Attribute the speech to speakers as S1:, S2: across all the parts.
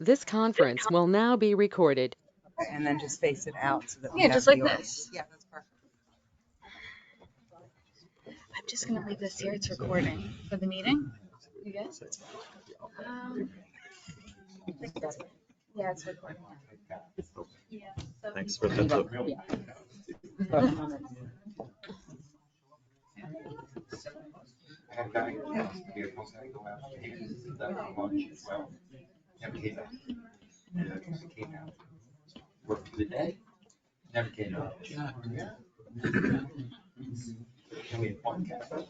S1: This conference will now be recorded.
S2: And then just face it out so that we
S3: Yeah,
S2: have
S3: just like
S2: the audience.
S3: this.
S2: Yeah, that's perfect.
S3: I'm just gonna leave this here. It's recording for the meeting. You guys? Yeah, it's recording. Yeah.
S4: Thanks for the tip.
S5: Work for the day. Never came out. And we had one cafe.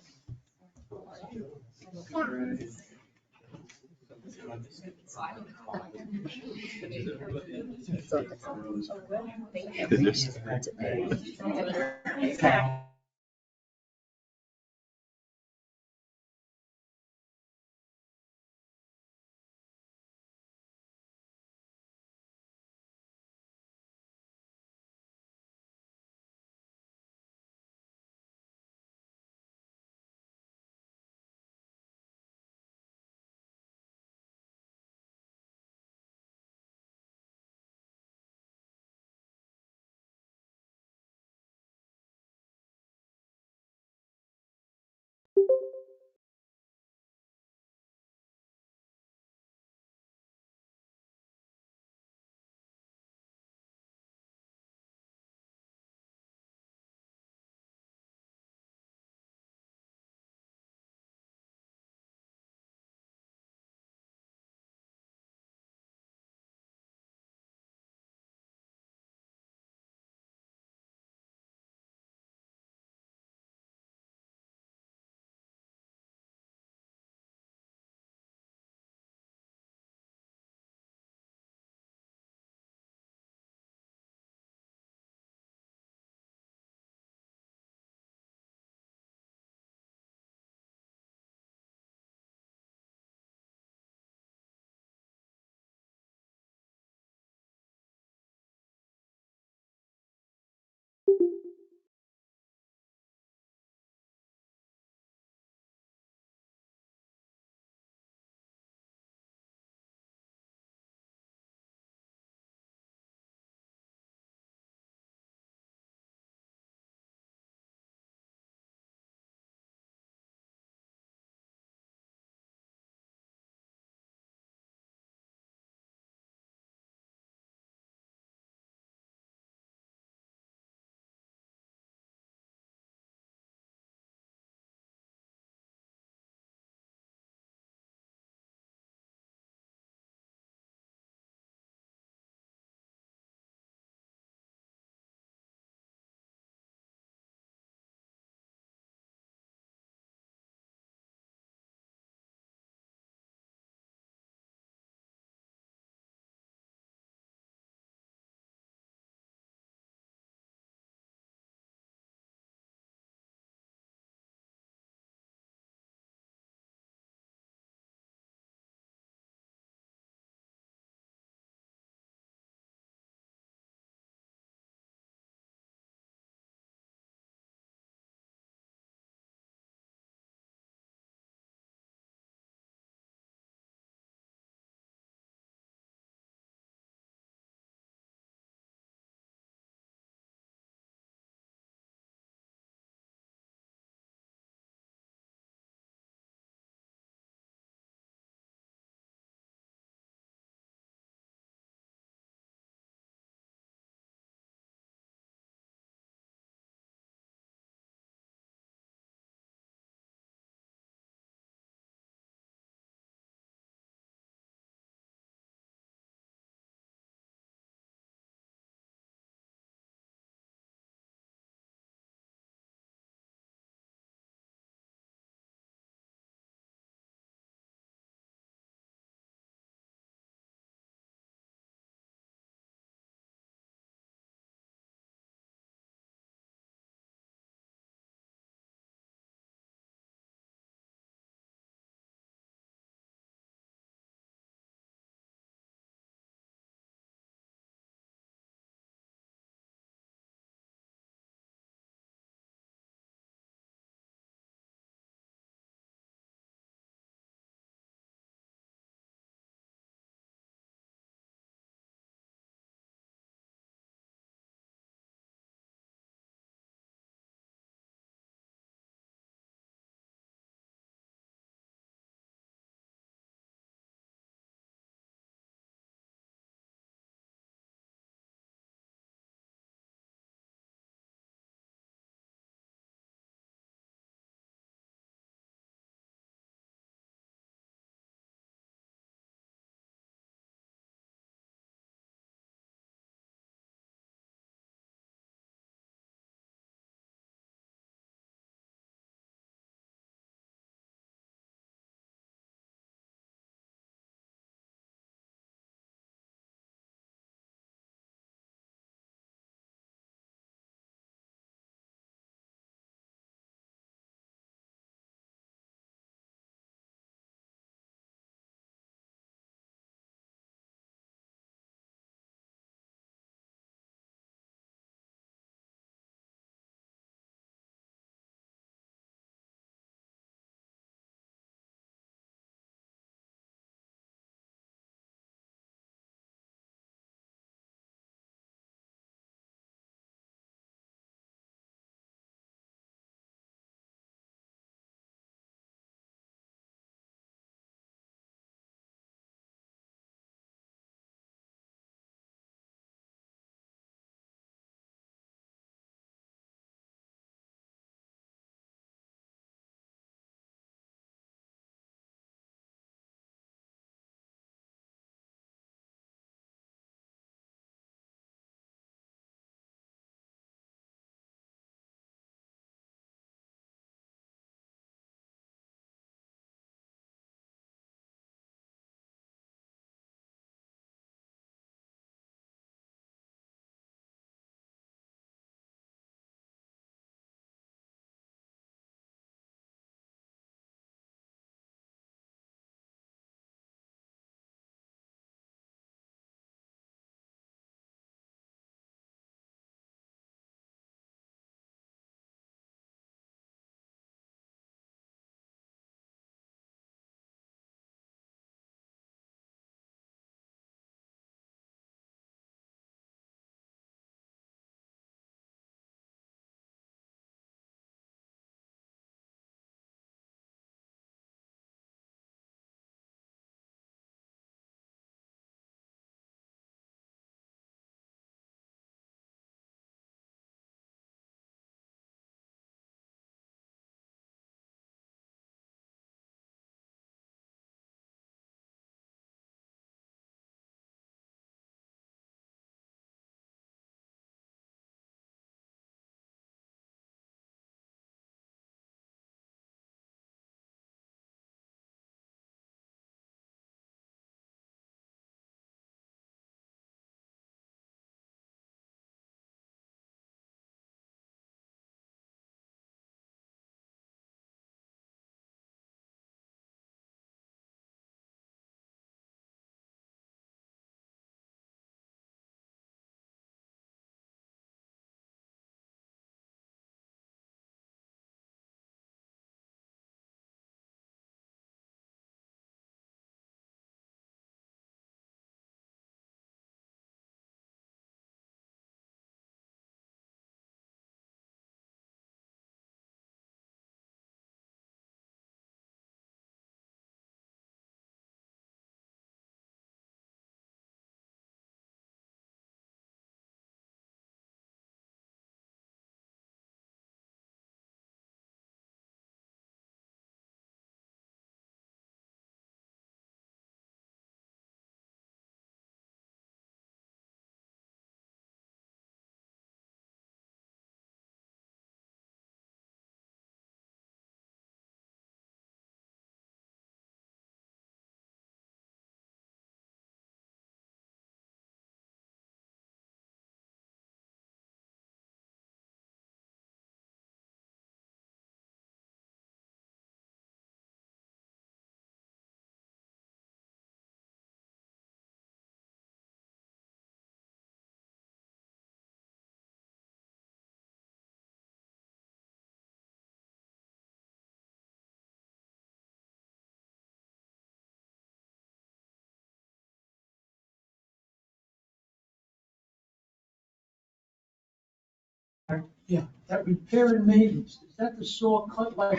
S4: Yeah, that repair and maintenance, is that the saw cut like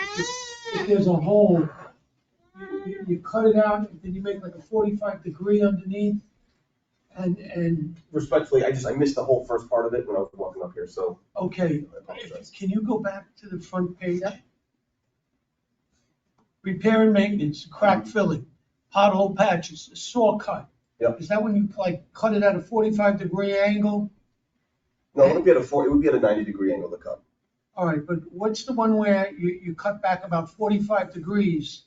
S4: if there's a hole, you cut it out and then you make like a 45-degree underneath? And,
S6: Respectfully, I missed the whole first part of it when I was walking up here, so
S4: okay,
S6: I apologize.
S4: can you go back to the front page? Repair and maintenance, crack filling, pothole patches, a saw cut.
S6: Yep.
S4: Is that when you like cut it at a 45-degree angle?
S6: No, it would be at a 90-degree angle to cut.
S4: All right, but what's the one where you cut back about 45 degrees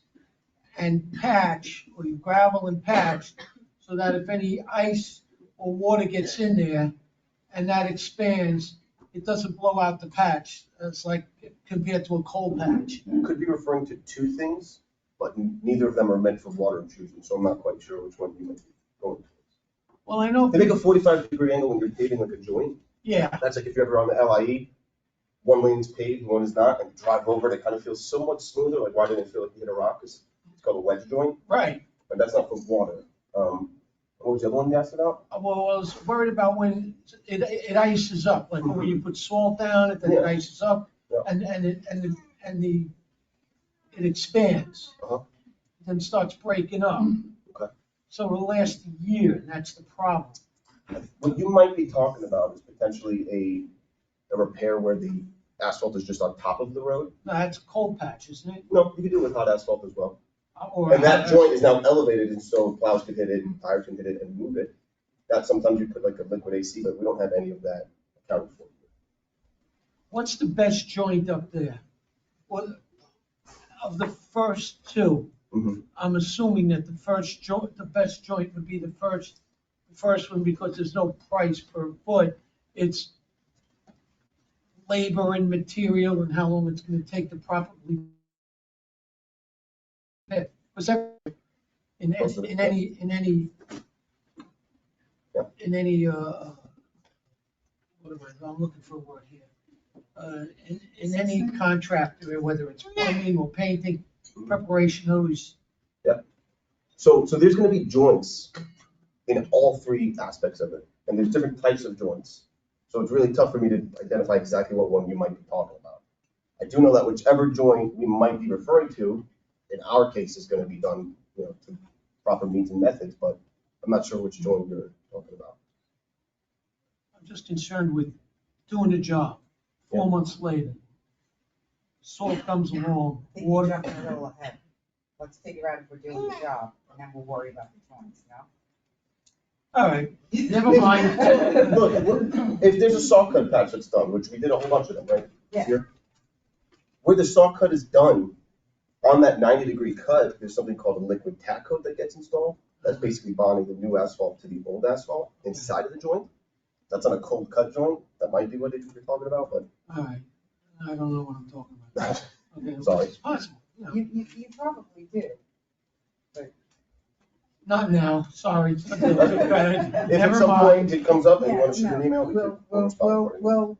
S4: and patch, or you gravel and patch, so that if any ice or water gets in there and that expands, it doesn't blow out the patch? It's like compared to a cold patch.
S6: You could be referring to two things, but neither of them are meant for water intrusion, so I'm not quite sure which one you might be going towards.
S4: Well, I know,
S6: They make a 45-degree angle when you're paving like a joint.
S4: yeah,
S6: That's like if you're ever on the LIE, one lane's paved, one is not, and you drive over it, it kind of feels so much smoother. Like, why didn't it feel like you hit a rock? It's called a wedge joint,
S4: right.
S6: but that's not for water. What was the other one you asked about?
S4: Well, I was worried about when it ices up, like when you put salt down, and then it
S6: Yeah.
S4: ices up,
S6: Yeah.
S4: and it expands.
S6: Uh-huh.
S4: Then starts breaking up.
S6: Okay.
S4: So it'll last a year, and that's the problem.
S6: What you might be talking about is potentially a repair where the asphalt is just on top of the road.
S4: No, that's a cold patch, isn't it?
S6: No, you can do it with hot asphalt as well.
S4: Or
S6: And that joint is now elevated, and so plows can hit it, tires can hit it and move it. That sometimes you put like a liquid AC, but we don't have any of that accounted for.
S4: What's the best joint up there? Well, of the first two,
S6: Mhm.
S4: I'm assuming that the best joint would be the first one, because there's no price per foot. It's labor and material and how long it's gonna take to properly. Was that in any, what am I'm looking for a word here. In any contract, whether it's plumbing or painting, preparation always,
S6: So there's gonna be joints in all three aspects of it, and there's different types of joints. So it's really tough for me to identify exactly what one you might be talking about. I do know that whichever joint we might be referring to, in our case, is gonna be done, to proper means and methods, but I'm not sure which joint you're talking about.
S4: I'm just concerned with doing the job. 4 months later, salt comes along,
S2: I think you're
S4: water.
S2: jumping a little ahead. Let's figure out if we're doing the job, and then we'll worry about the joints, no?
S4: All right, never mind.
S6: Look, if there's a saw cut patch that's done, which we did a whole bunch of them, right?
S2: Yeah.
S6: Here. Where the saw cut is done, on that 90-degree cut, there's something called a liquid tack coat that gets installed. That's basically bonding the new asphalt to the old asphalt inside of the joint. That's on a cold cut joint. That might be what you're talking about, but
S4: All right, I don't know what I'm talking about. Okay,
S6: Sorry.
S4: It's possible. No,
S2: You probably do.
S4: Not now, sorry. Go ahead.
S6: if at
S4: Never
S6: some
S4: mind.
S6: point it comes up and you
S2: Yeah,
S6: want to shoot an email, we
S2: we'll,
S6: could.
S2: we'll,
S6: respond
S2: we'll,
S6: accordingly.
S2: we'll,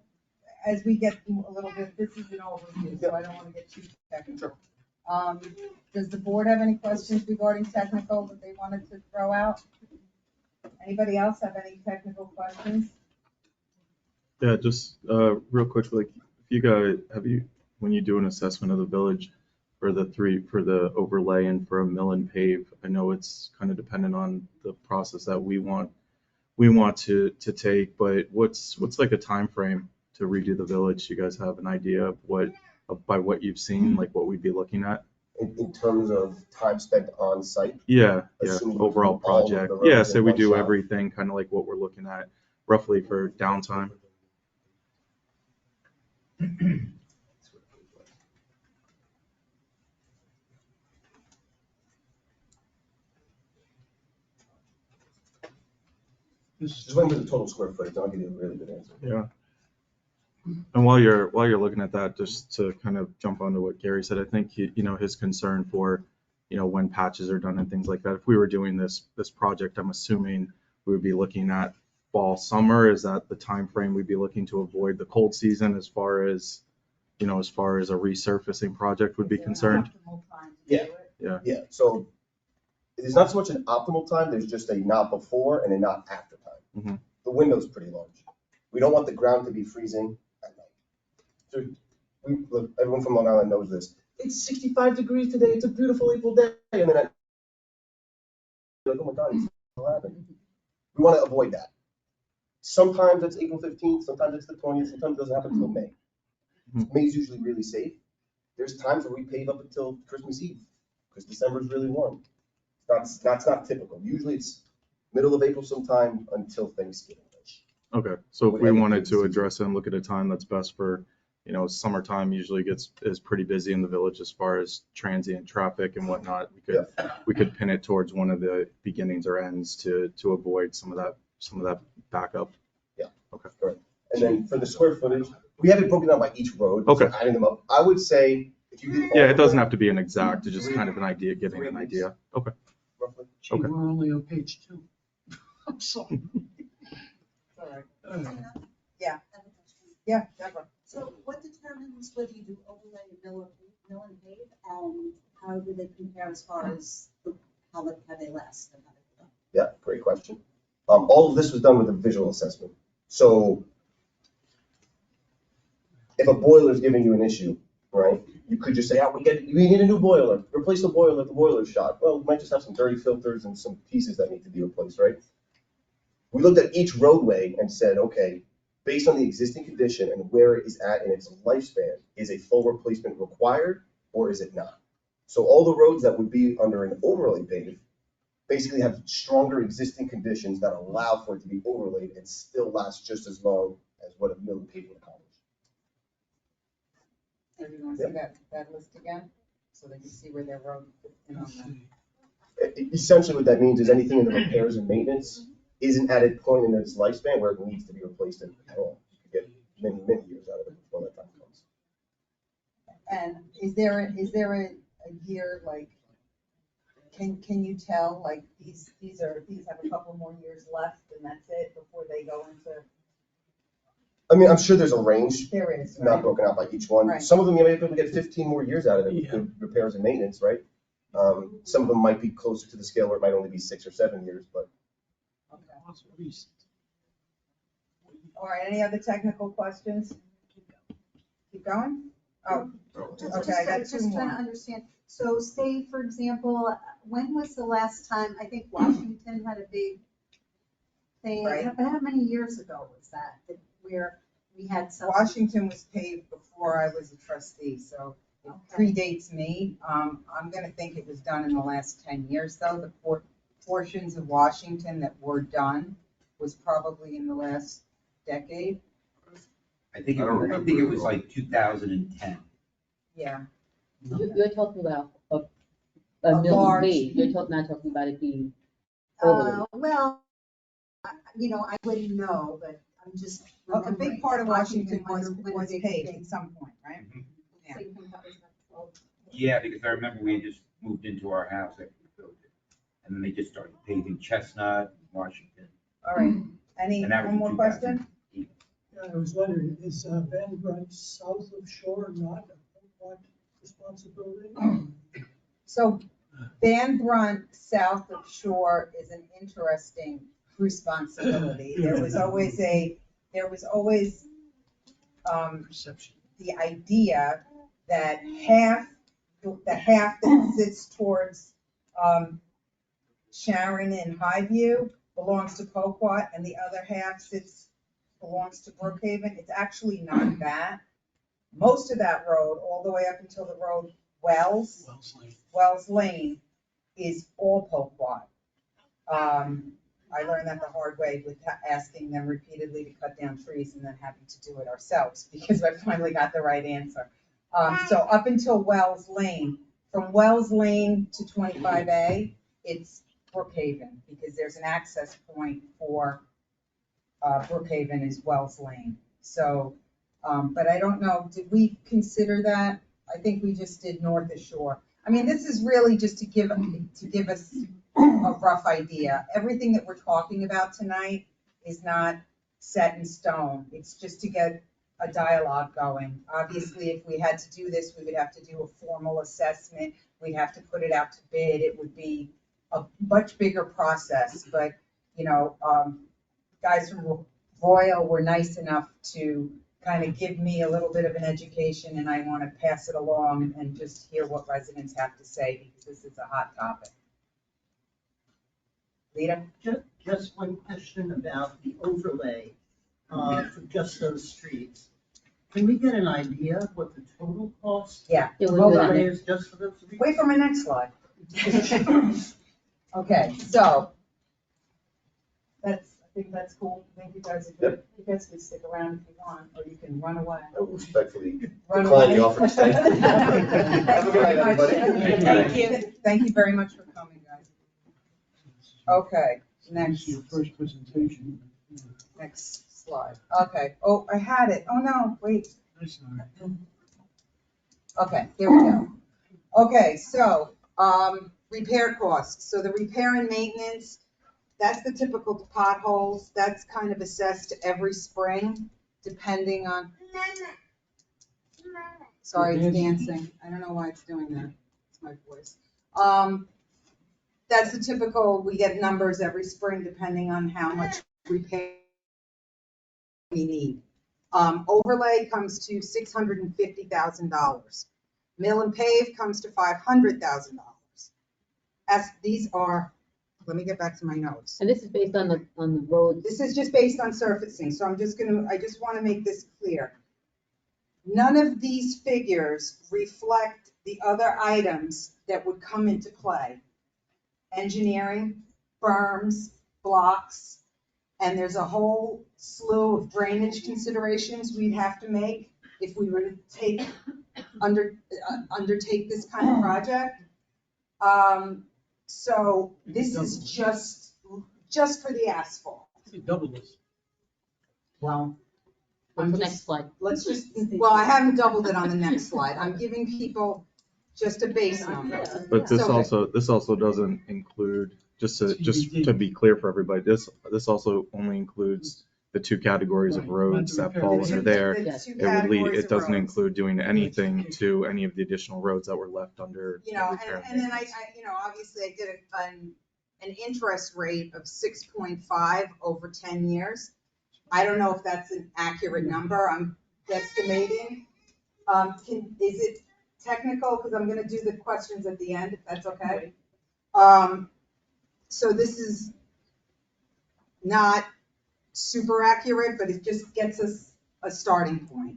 S2: as we get a little bit, this is an overview, so I don't want to get too technical. Does the board have any questions regarding technical that they wanted to throw out? Anybody else have any technical questions?
S7: Yeah, just real quick, like if you guys when you do an assessment of the village for the overlay and for a mill and pave, I know it's kind of dependent on the process that we want to take, but what's like a time frame to redo the village? You guys have an idea of by what you've seen, like what we'd be looking at?
S6: In terms of time spent on site,
S7: Yeah,
S6: Assuming
S7: overall
S6: all of the
S7: project.
S6: roads
S7: Yeah,
S6: in
S7: so we
S6: one
S7: do
S6: shot.
S7: everything, kind of like what we're looking at roughly for downtime.
S6: just wait for the total square footage. I'll give you a really good answer.
S7: Yeah. And while you're looking at that, just to kind of jump onto what Gary said, I think his concern for when patches are done and things like that. If we were doing this project, I'm assuming we would be looking at fall, summer. Is that the time frame we'd be looking to avoid the cold season as far as a resurfacing project would be concerned?
S2: Optimal time to
S6: Yeah.
S2: do it?
S6: Yeah, so there's not so much an optimal time, there's just a not before and a not after time.
S7: Mhm.
S6: The window's pretty large. We don't want the ground to be freezing at night. So look, everyone from Long Island knows this. It's 65 degrees today. It's a beautiful April day. And then you're like, oh my God, it's 11. We want to avoid that. Sometimes it's April 15th, sometimes it's the 20th, sometimes it doesn't happen until May. May is usually really safe. There's times where we pave up until Christmas Eve because December is really warm. That's not typical. Usually it's middle of April sometime until Thanksgiving.
S7: Okay, so if we wanted to address it and look at a time that's best for, summertime usually is pretty busy in the village as far as transient traffic and whatnot. We could pin it towards one of the beginnings or ends to avoid some of that backup.
S6: Yeah.
S7: Okay.
S6: Correct. And then for the square footage, we have it broken down by each road.
S7: Okay.
S6: So adding them up, I would say if you did.
S7: Yeah, it doesn't have to be an exact, it's just kind of an idea, getting an idea. Okay.
S6: Roughly.
S4: Gee,
S7: Okay.
S4: we're only on page 2. I'm sorry.
S2: All right.
S4: Uh,
S2: Yeah, yeah, Deborah.
S8: So what determines whether you do overlay, mill and pave, and how do they compare as far as how they last? And how they go?
S6: Yeah, great question. All of this was done with a visual assessment. So if a boiler is giving you an issue, right, you could just say, we need a new boiler, replace the boiler's shot. Well, we might just have some dirty filters and some pieces that need to be replaced, right? We looked at each roadway and said, okay, based on the existing condition and where it is at in its lifespan, is a full replacement required or is it not? So all the roads that would be under an overlay pave basically have stronger existing conditions that allow for it to be overlaid and still last just as long as what a mill and pave would accomplish.
S2: Everyone see that list again? So they can see where their road fits in on that.
S6: Essentially what that means is anything in the repairs and maintenance isn't at a point in its lifespan where it needs to be replaced at all. You could get many, many years out of it before that time comes.
S2: And is there a year, like, can you tell, like, these have a couple more years left and that's it before they go into,
S6: I mean, I'm sure there's a range,
S2: there is,
S6: not
S2: right?
S6: broken out by each one.
S2: Right.
S6: Some of them you may be able to get 15 more years out of it with
S4: Yeah.
S6: good repairs and maintenance, right? Some of them might be closer to the scale where it might only be 6 or 7 years, but
S2: Okay.
S4: what's recent?
S2: All right, any other technical questions? Keep going? Oh, okay, I got two
S8: Just trying to
S2: more.
S8: understand. So say, for example, when was the last time, I think Washington had a big thing,
S2: Right.
S8: how many years ago was that where we had some?
S2: Washington was paved before I was a trustee, so it predates me. I'm gonna think it was done in the last 10 years, though. The portions of Washington that were done was probably in the last decade.
S5: I think it was like 2010.
S2: Yeah,
S9: You're talking about a
S2: A
S9: mill
S2: large-
S9: and pave, you're not talking about it being overlaid.
S8: Well, I wouldn't know, but I'm just.
S2: a big part of Washington was
S8: when they
S2: paved at some point, right? Yeah.
S8: Same thing that was about 12.
S5: Yeah, because I remember we had just moved into our house after we built it. And then they just started paving Chestnut, Washington.
S2: All right, any,
S5: And that was
S2: one more
S5: in
S2: question?
S5: 2008.
S10: I was wondering, is Van Brunt south of shore not a Port responsibility?
S2: So Van Brunt, south of shore, is an interesting responsibility. There was always
S4: Perception.
S2: the idea that the half that sits towards, Sharon and Highview belongs to Poquat, and the other half belongs to Brookhaven. It's actually not that. Most of that road, all the way up until the road Wells Lane, is all Poquat. I learned that the hard way with asking them repeatedly to cut down trees and then having to do it ourselves, because I finally got the right answer. So up until Wells Lane, from Wells Lane to 25A, it's Brookhaven, because there's an access point for Brookhaven is Wells Lane. So, but I don't know, did we consider that? I think we just did north of shore. I mean, this is really just to give us a rough idea. Everything that we're talking about tonight is not set in stone. It's just to get a dialogue going. Obviously, if we had to do this, we would have to do a formal assessment. We'd have to put it out to bid. It would be a much bigger process, but, guys from Royal were nice enough to kind of give me a little bit of an education, and I want to pass it along and just hear what residents have to say, because this is a hot topic. Lita?
S10: Just one question about the overlay for just those streets. Can we get an idea of what the total cost
S2: Yeah.
S9: Yeah,
S10: of
S9: we'll do that
S10: overlay
S9: next.
S10: is just for those streets?
S2: Wait for my next slide. Okay, so I think that's cool. Thank you guys.
S6: Yep.
S2: You guys can stick around if you want, or you can run away.
S6: I will respectfully
S2: Run
S6: decline
S2: away.
S6: the offer to stay. Have a good night, everybody.
S2: Thank you. Thank you very much for coming, guys. Okay, next.
S10: Your first presentation.
S2: Next slide. Okay. Oh, I had it. Oh, no, wait. Okay, here we go. Okay, so, repair costs. So the repair and maintenance, that's the typical potholes. That's kind of assessed every spring, depending on. Sorry, it's dancing. I don't know why it's doing that. It's my voice. That's the typical, we get numbers every spring depending on how much repair we need. Overlay comes to $650,000. Mill and pave comes to $500,000. As these are, let me get back to my notes.
S9: And this is based on the roads.
S2: This is just based on surfacing, so I just want to make this clear. None of these figures reflect the other items that would come into play. Engineering, berms, blocks, and there's a whole slew of drainage considerations we'd have to make if we were to undertake this kind of project. So this is just for the asphalt.
S10: Double this.
S2: Well,
S9: On the next slide.
S2: well, I haven't doubled it on the next slide. I'm giving people just a base number.
S7: But this
S2: So-
S7: also doesn't include, just to be clear for everybody, this also only includes the two categories of roads that fall under there.
S2: The
S9: Yes.
S2: two
S7: It would lead,
S2: categories
S7: it
S2: of
S7: doesn't
S2: roads.
S7: include doing anything to any of the additional roads that were left under.
S2: You know,
S7: repair
S2: and then
S7: maintenance.
S2: obviously I did an interest rate of 6.5 over 10 years. I don't know if that's an accurate number, I'm guesstimating. Is it technical? Because I'm gonna do the questions at the end, if that's okay. So this is not super accurate, but it just gets us a starting point.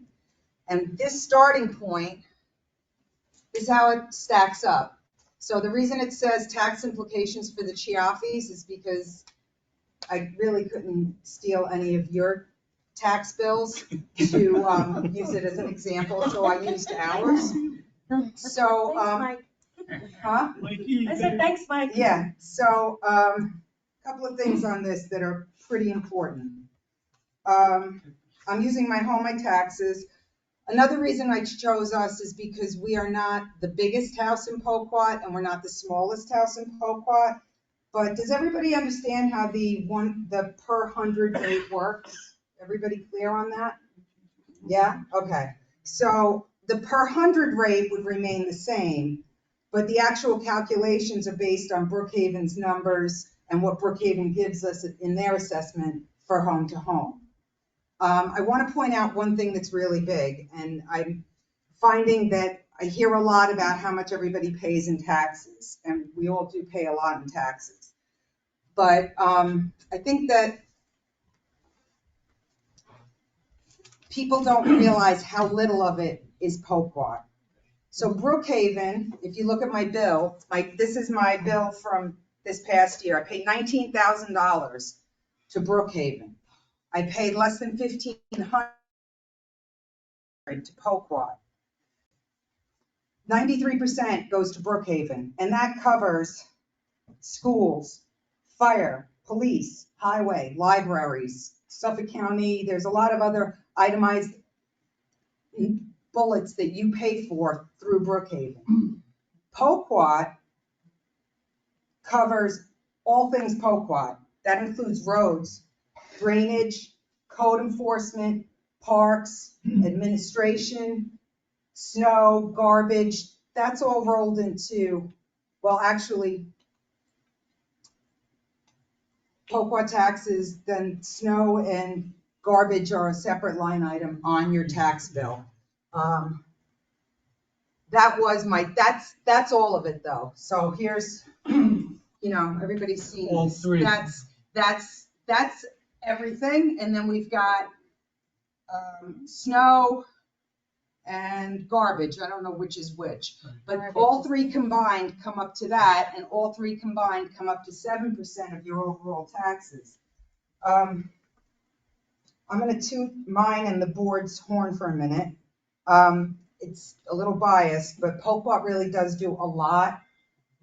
S2: And this starting point is how it stacks up. So the reason it says tax implications for the Chiaffis is because I really couldn't steal any of your tax bills to use it as an example, so I used ours. So, huh?
S10: I said,
S8: thanks, Mike.
S2: Yeah, so, couple of things on this that are pretty important. I'm using my taxes. Another reason I chose us is because we are not the biggest house in Poquat and we're not the smallest house in Poquat. But does everybody understand how the per 100 rate works? Everybody clear on that? Yeah, okay. So the per 100 rate would remain the same, but the actual calculations are based on Brookhaven's numbers and what Brookhaven gives us in their assessment for home to home. I want to point out one thing that's really big, and I'm finding that I hear a lot about how much everybody pays in taxes, and we all do pay a lot in taxes. But I think that people don't realize how little of it is Poquat. So Brookhaven, if you look at my bill, this is my bill from this past year. I paid $19,000 to Brookhaven. I paid less than $1,500 to Poquat. 93% goes to Brookhaven, and that covers schools, fire, police, highway, libraries, Suffolk County. There's a lot of other itemized bullets that you pay for through Brookhaven. Poquat covers all things Poquat. That includes roads, drainage, code enforcement, parks, administration, snow, garbage. That's all rolled into, well, actually, Poquat taxes, then snow and garbage are a separate line item on your tax bill. That was that's all of it though. So here's, everybody's seen
S4: All
S2: this.
S4: three.
S2: That's everything. And then we've got snow and garbage. I don't know which is which, but all three combined come up to that, and all three combined come up to 7% of your overall taxes. I'm gonna toot mine and the board's horn for a minute. It's a little biased, but Pocatello really does do a lot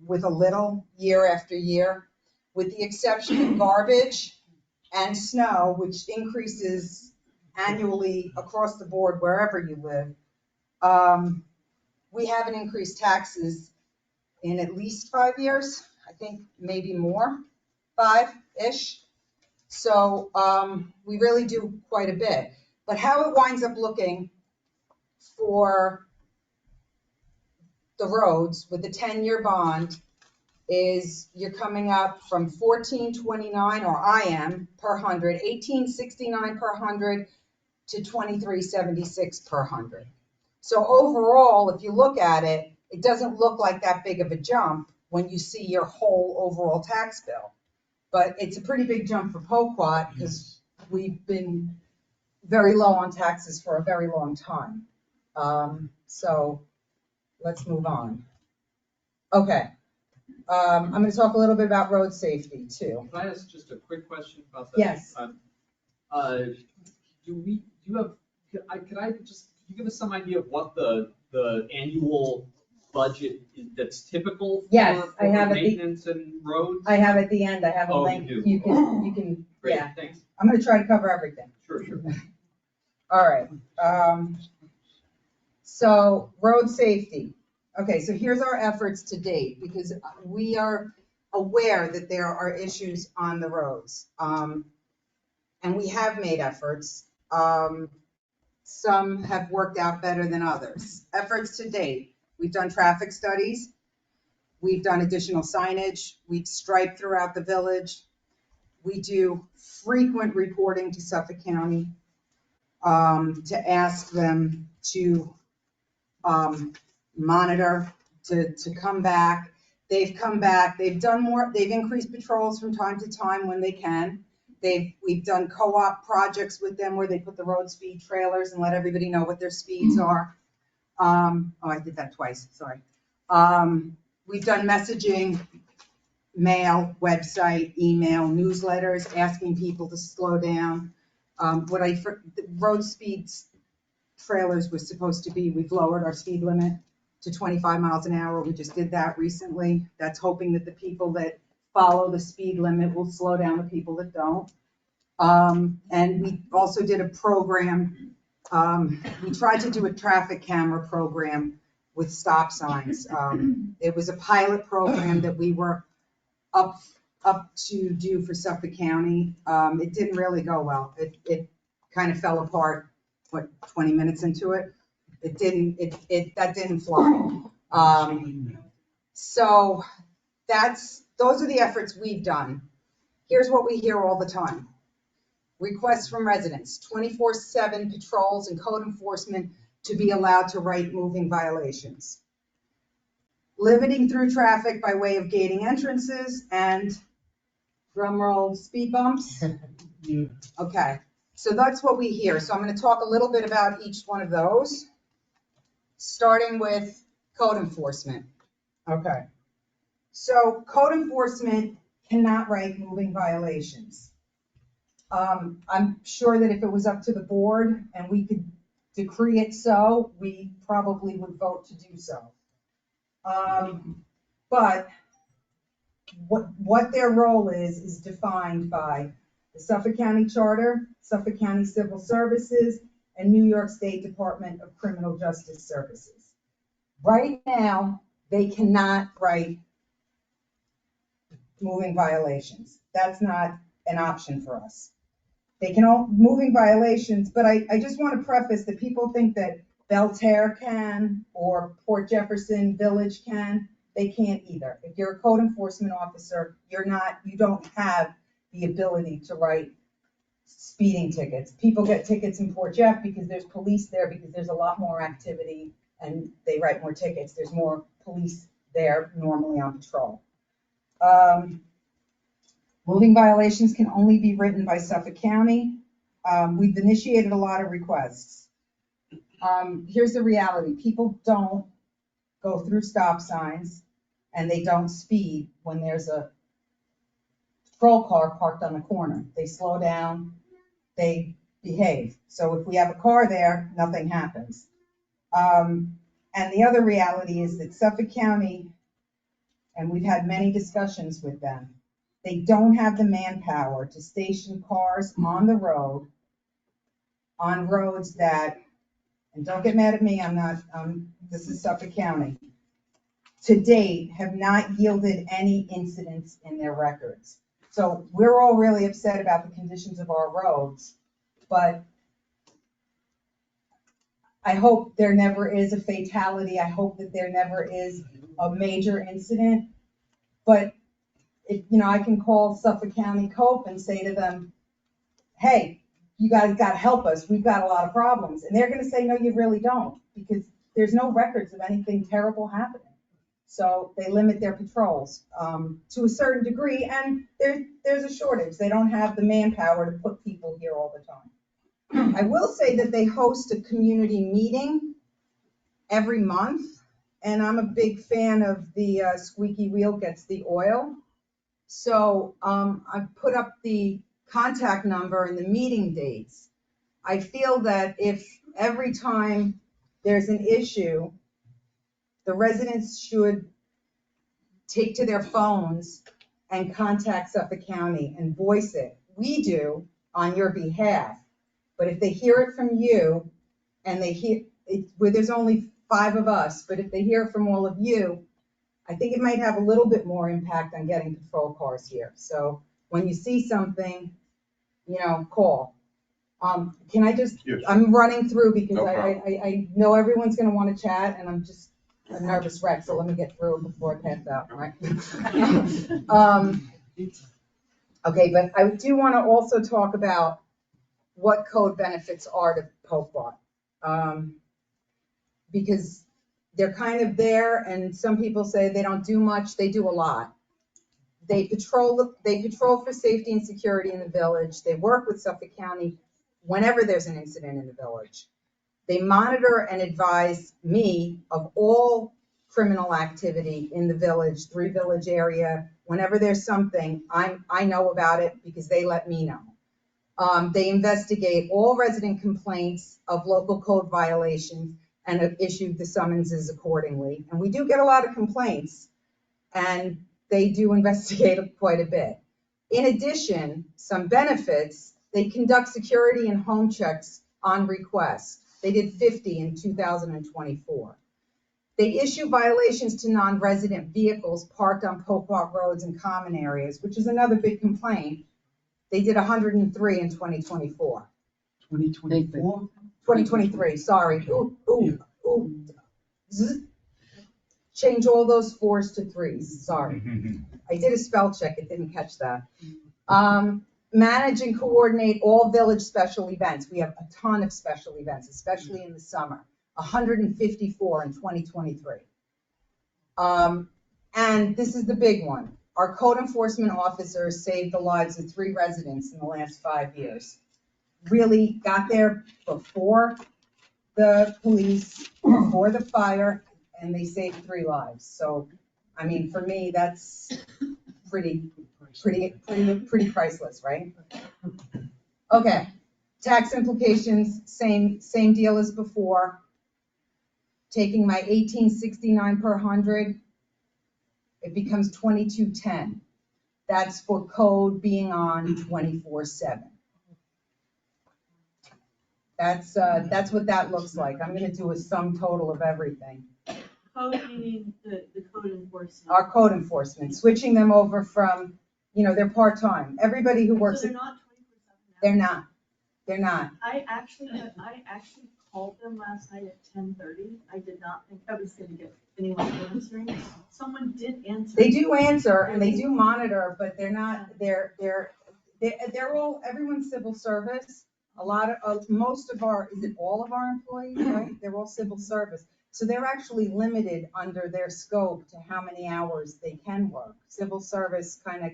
S2: with a little year after year, with the exception of garbage and snow, which increases annually across the board wherever you live. We haven't increased taxes in at least 5 years, I think maybe more, 5-ish. So we really do quite a bit. But how it winds up looking for the roads with the 10-year bond is you're coming up from 1429, or I am, per 100, 1869 per 100 to 2376 per 100. So overall, if you look at it, it doesn't look like that big of a jump when you see your whole overall tax bill. But it's a pretty big jump for Poquat because we've been very low on taxes for a very long time. So let's move on. Okay. I'm going to talk a little bit about road safety too.
S11: Can I ask just a quick question about that?
S2: Yes.
S11: Can you give us some idea of what the annual budget is that's typical
S2: Yes,
S11: for
S2: I have it.
S11: maintenance and roads?
S2: I have at the end, I have a
S11: Oh,
S2: link.
S11: you do.
S2: You can,
S11: Great,
S2: yeah.
S11: thanks.
S2: I'm going to try to cover everything.
S11: Sure.
S2: All right. So road safety. Okay, so here's our efforts to date, because we are aware that there are issues on the roads. And we have made efforts. Some have worked out better than others. Efforts to date. We've done traffic studies. We've done additional signage. We've striped throughout the village. We do frequent reporting to Suffolk County to ask them to monitor, to come back. They've come back. They've done more. They've increased patrols from time to time when they can. We've done co-op projects with them where they put the road speed trailers and let everybody know what their speeds are. I did that twice, sorry. We've done messaging, mail, website, email, newsletters, asking people to slow down. The road speeds trailers was supposed to be, we've lowered our speed limit to 25 miles an hour. We just did that recently. That's hoping that the people that follow the speed limit will slow down the people that don't. And we also did a program. We tried to do a traffic camera program with stop signs. It was a pilot program that we were up to do for Suffolk County. It didn't really go well. It kind of fell apart, 20 minutes into it. That didn't fly. So those are the efforts we've done. Here's what we hear all the time. Requests from residents, 24/7 patrols and code enforcement to be allowed to write moving violations. Limiting through traffic by way of gating entrances and, drumroll, speed bumps. Okay, so that's what we hear. So I'm going to talk a little bit about each one of those, starting with code enforcement. Okay, so code enforcement cannot write moving violations. I'm sure that if it was up to the board and we could decree it so, we probably would vote to do so. But what their role is defined by the Suffolk County Charter, Suffolk County Civil Services, and New York State Department of Criminal Justice Services. Right now, they cannot write moving violations. That's not an option for us. They can all moving violations, but I just want to preface that people think that Belterre can or Port Jefferson Village can. They can't either. If you're a code enforcement officer, you don't have the ability to write speeding tickets. People get tickets in Port Jeff because there's police there, because there's a lot more activity and they write more tickets. There's more police there normally on patrol. Moving violations can only be written by Suffolk County. We've initiated a lot of requests. Here's the reality. People don't go through stop signs and they don't speed when there's a patrol car parked on the corner. They slow down, they behave. So if we have a car there, nothing happens. And the other reality is that Suffolk County, and we've had many discussions with them, they don't have the manpower to station cars on the road, on roads that, and don't get mad at me, I'm not, this is Suffolk County, to date have not yielded any incidents in their records. So we're all really upset about the conditions of our roads, but I hope there never is a fatality. I hope that there never is a major incident. But I can call Suffolk County Cope and say to them, hey, you guys got to help us. We've got a lot of problems. And they're going to say, no, you really don't, because there's no records of anything terrible happening. So they limit their patrols to a certain degree, and there's a shortage. They don't have the manpower to put people here all the time. I will say that they host a community meeting every month, and I'm a big fan of the squeaky wheel gets the oil. So I put up the contact number and the meeting dates. I feel that if every time there's an issue, the residents should take to their phones and contact Suffolk County and voice it. We do on your behalf. But if they hear it from you, and they hear it, where there's only 5 of us, but if they hear it from all of you, I think it might have a little bit more impact on getting patrol cars here. So when you see something, call. Can I just,
S5: Yes.
S2: I'm running through because
S5: No
S2: I know everyone's gonna wanna chat, and I'm just a nervous wreck, so let me get through it before I pass out, right? Okay, but I do wanna also talk about what code benefits are to Pokemon. Because they're kind of there, and some people say they don't do much, they do a lot. They patrol for safety and security in the village. They work with Suffolk County whenever there's an incident in the village. They monitor and advise me of all criminal activity in the village, 3 village area. Whenever there's something, I know about it because they let me know. They investigate all resident complaints of local code violations and have issued the summonses accordingly. And we do get a lot of complaints, and they do investigate quite a bit. In addition, some benefits, they conduct security and home checks on request. They did 50 in 2024. They issue violations to non-resident vehicles parked on Pocock roads and common areas, which is another big complaint. They did 103 in 2024.
S4: 2024?
S2: 2023, sorry. Change all those 4s to 3s, sorry. I did a spell check, it didn't catch that. Manage and coordinate all village special events. We have a ton of special events, especially in the summer. 154 in 2023. And this is the big one. Our code enforcement officers saved the lives of 3 residents in the last 5 years. Really got there before the police, before the fire, and they saved 3 lives. So, I mean, for me, that's pretty priceless, right? Okay, tax implications, same deal as before. Taking my 1869 per 100, it becomes 2210. That's for code being on 24/7. That's what that looks like. I'm gonna do a sum total of everything.
S12: Code meaning the code enforcement.
S2: Our code enforcement, switching them over from, they're part-time. Everybody who works.
S12: So they're not 24/7 now?
S2: They're not.
S12: I actually called them last night at 10:30. I did not think I was gonna get anyone answering. Someone did answer.
S2: They do answer and they do monitor, but they're not, They're all, everyone's civil service. A lot of, most of our, is it all of our employees, right? They're all civil service. So they're actually limited under their scope to how many hours they can work. Civil service kind of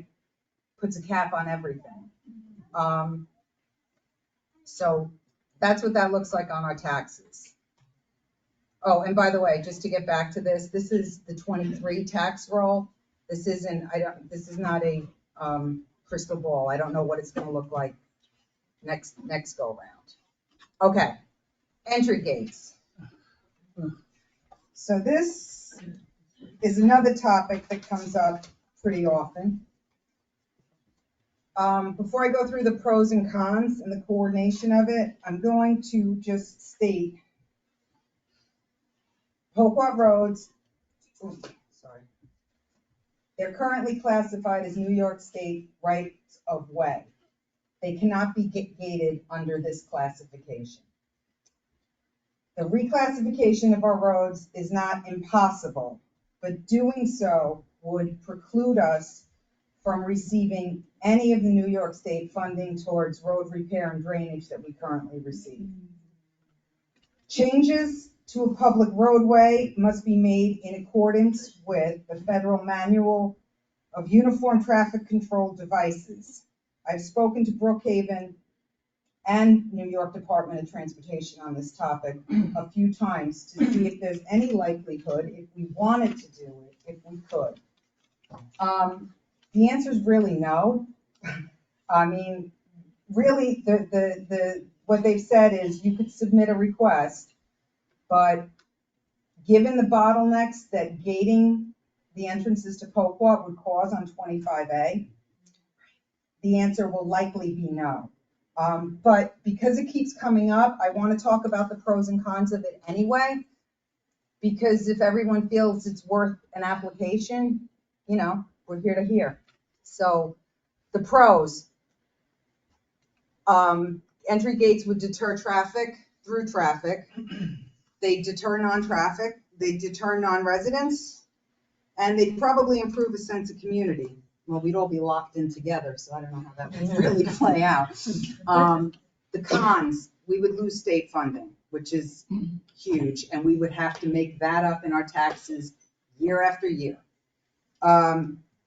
S2: puts a cap on everything. So that's what that looks like on our taxes. Oh, and by the way, just to get back to this, this is the 23 tax roll. This isn't, this is not a crystal ball. I don't know what it's gonna look like next go round. Okay, entry gates. So this is another topic that comes up pretty often. Before I go through the pros and cons and the coordination of it, I'm going to just state Poquat roads, they're currently classified as New York State rights of way. They cannot be gated under this classification. The reclassification of our roads is not impossible, but doing so would preclude us from receiving any of the New York State funding towards road repair and drainage that we currently receive. Changes to a public roadway must be made in accordance with the Federal Manual of Uniform Traffic Control Devices. I've spoken to Brookhaven and New York Department of Transportation on this topic a few times to see if there's any likelihood, if we wanted to do it, if we could. The answer is really no. I mean, really, what they've said is you could submit a request, but given the bottlenecks that gating the entrances to Poquat would cause on 25A, the answer will likely be no. But because it keeps coming up, I want to talk about the pros and cons of it anyway, because if everyone feels it's worth an application, you know, we're here to hear. So the pros, entry gates would deter traffic through traffic. They deter non-traffic, they deter non-residents, and they probably improve a sense of community. Well, we'd all be locked in together, so I don't know how that would really play out. The cons, we would lose state funding, which is huge, and we would have to make that up in our taxes year after year.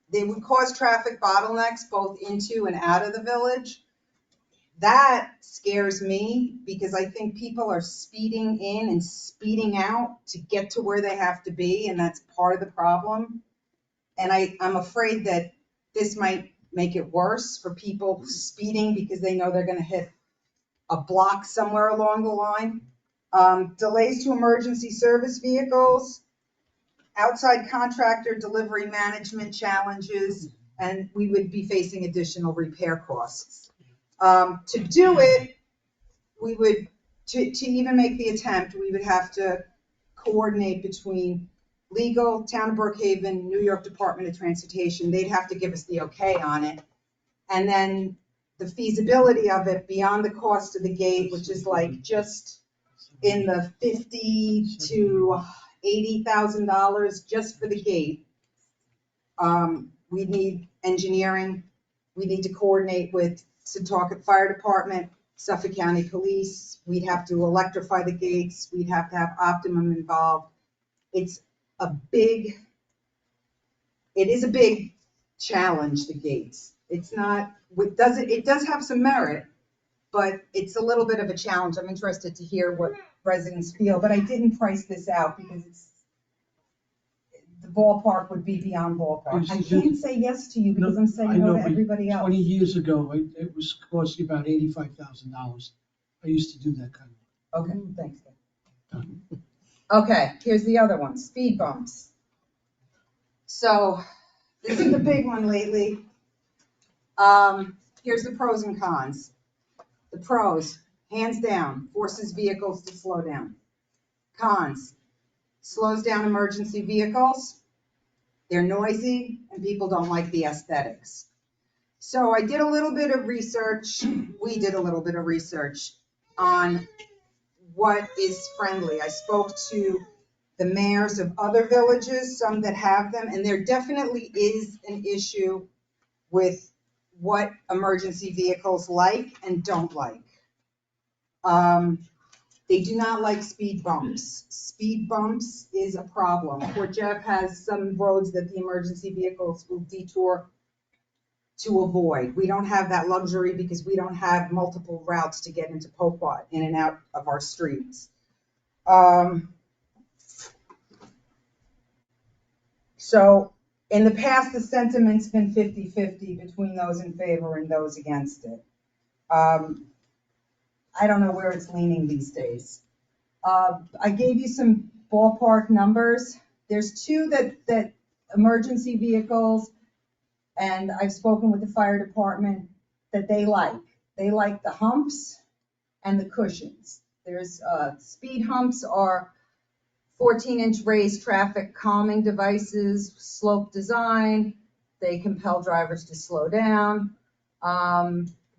S2: They would cause traffic bottlenecks both into and out of the village. That scares me because I think people are speeding in and speeding out to get to where they have to be, and that's part of the problem. And I'm afraid that this might make it worse for people speeding because they know they're going to hit a block somewhere along the line. Delays to emergency service vehicles, outside contractor delivery management challenges, and we would be facing additional repair costs. To do it, we would, to even make the attempt, we would have to coordinate between legal, Town of Brookhaven, New York Department of Transportation. They'd have to give us the okay on it. And then the feasibility of it beyond the cost of the gate, which is like just in the $50,000 to $80,000 just for the gate. We need engineering. We need to coordinate with Setauket Fire Department, Suffolk County Police. We'd have to electrify the gates. We'd have to have Optimum involved. It is a big challenge, the gates. It's not, it does have some merit, but it's a little bit of a challenge. I'm interested to hear what residents feel, but I didn't price this out because the ballpark would be beyond ballpark. I can't say yes to you because I'm saying no to everybody else.
S4: 20 years ago, it was costing about $85,000. I used to do that kind of work.
S2: Okay, thanks. Okay, here's the other one, speed bumps. So this is the big one lately. Here's the pros and cons. The pros, hands down, forces vehicles to slow down. Cons, slows down emergency vehicles. They're noisy and people don't like the aesthetics. So I did a little bit of research. We did a little bit of research on what is friendly. I spoke to the mayors of other villages, some that have them, and there definitely is an issue with what emergency vehicles like and don't like. They do not like speed bumps. Speed bumps is a problem. Fort Jeff has some roads that the emergency vehicles will detour to avoid. We don't have that luxury because we don't have multiple routes to get into Poquat in and out of our streets. So in the past, the sentiment's been 50-50 between those in favor and those against it. I don't know where it's leaning these days. I gave you some ballpark numbers. There's two that emergency vehicles, and I've spoken with the fire department, that they like. They like the humps and the cushions. There's speed humps are 14-inch raised traffic calming devices, slope design. They compel drivers to slow down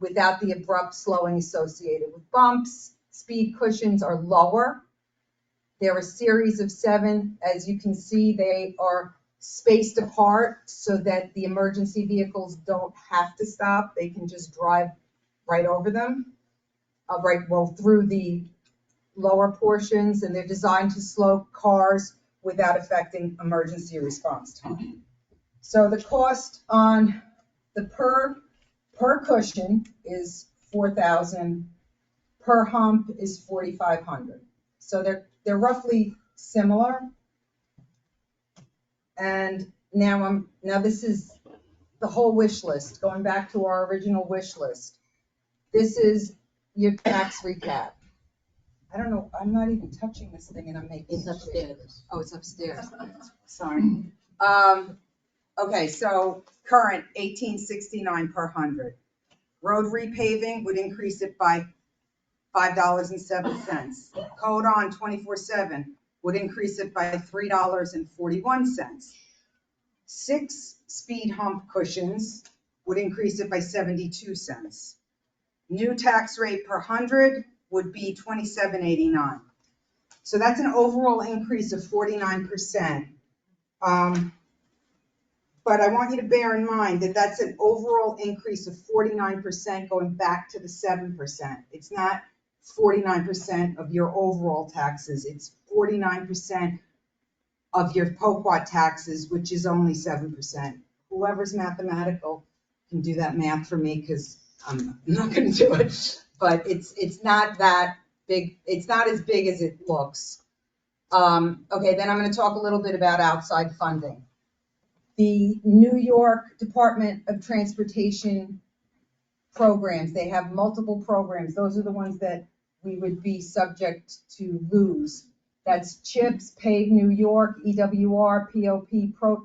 S2: without the abrupt slowing associated with bumps. Speed cushions are lower. They're a series of 7. As you can see, they are spaced apart so that the emergency vehicles don't have to stop. They can just drive right over them, through the lower portions, and they're designed to slow cars without affecting emergency response time. So the cost on the per cushion is $4,000, per hump is $4,500. So they're roughly similar. And now this is the whole wish list, going back to our original wish list. This is your tax recap. I don't know, I'm not even touching this thing and I'm making.
S9: It's upstairs.
S2: Oh, it's upstairs. Sorry. Okay, so current $1,869 per 100. Road repaving would increase it by $5.07. Code on 24/7 would increase it by $3.41. 6 speed hump cushions would increase it by 72 cents. New tax rate per 100 would be $27.89. So that's an overall increase of 49%. But I want you to bear in mind that that's an overall increase of 49% going back to the 7%. It's not 49% of your overall taxes. It's 49% of your Poquat taxes, which is only 7%. Whoever's mathematical can do that math for me because I'm not going to do it. But it's not that big. It's not as big as it looks. Okay, then I'm going to talk a little bit about outside funding. The New York Department of Transportation programs, they have multiple programs. Those are the ones that we would be subject to lose. That's CHIPS, Pave New York, EWR, POP,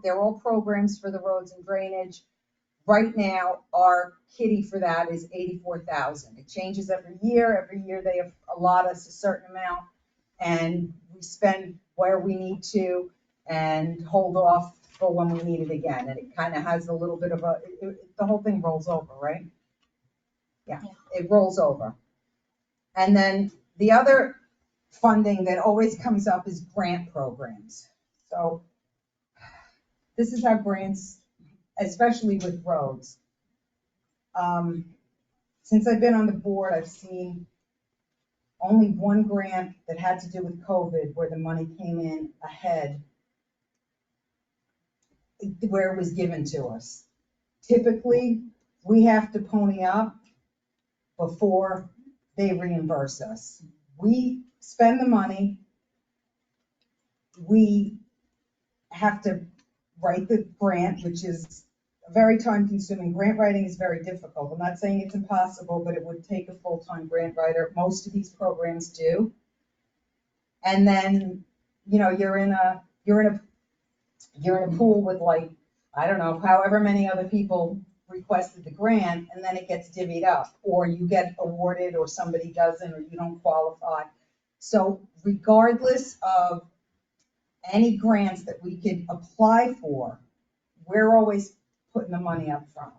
S2: they're all programs for the roads and drainage. Right now, our kitty for that is $84,000. It changes every year. Every year they allot us a certain amount, and we spend where we need to and hold off for when we need it again. And it kind of has a little bit of the whole thing rolls over, right? Yeah, it rolls over. And then the other funding that always comes up is grant programs. So this is how grants, especially with roads. Since I've been on the board, I've seen only one grant that had to do with COVID where the money came in ahead, where it was given to us. Typically, we have to pony up before they reimburse us. We spend the money, we have to write the grant, which is very time-consuming. Grant writing is very difficult. I'm not saying it's impossible, but it would take a full-time grant writer. Most of these programs do. And then, you're in a pool with I don't know, however many other people requested the grant, and then it gets divvied up, or you get awarded, or somebody doesn't, or you don't qualify. So regardless of any grants that we could apply for, we're always putting the money up front.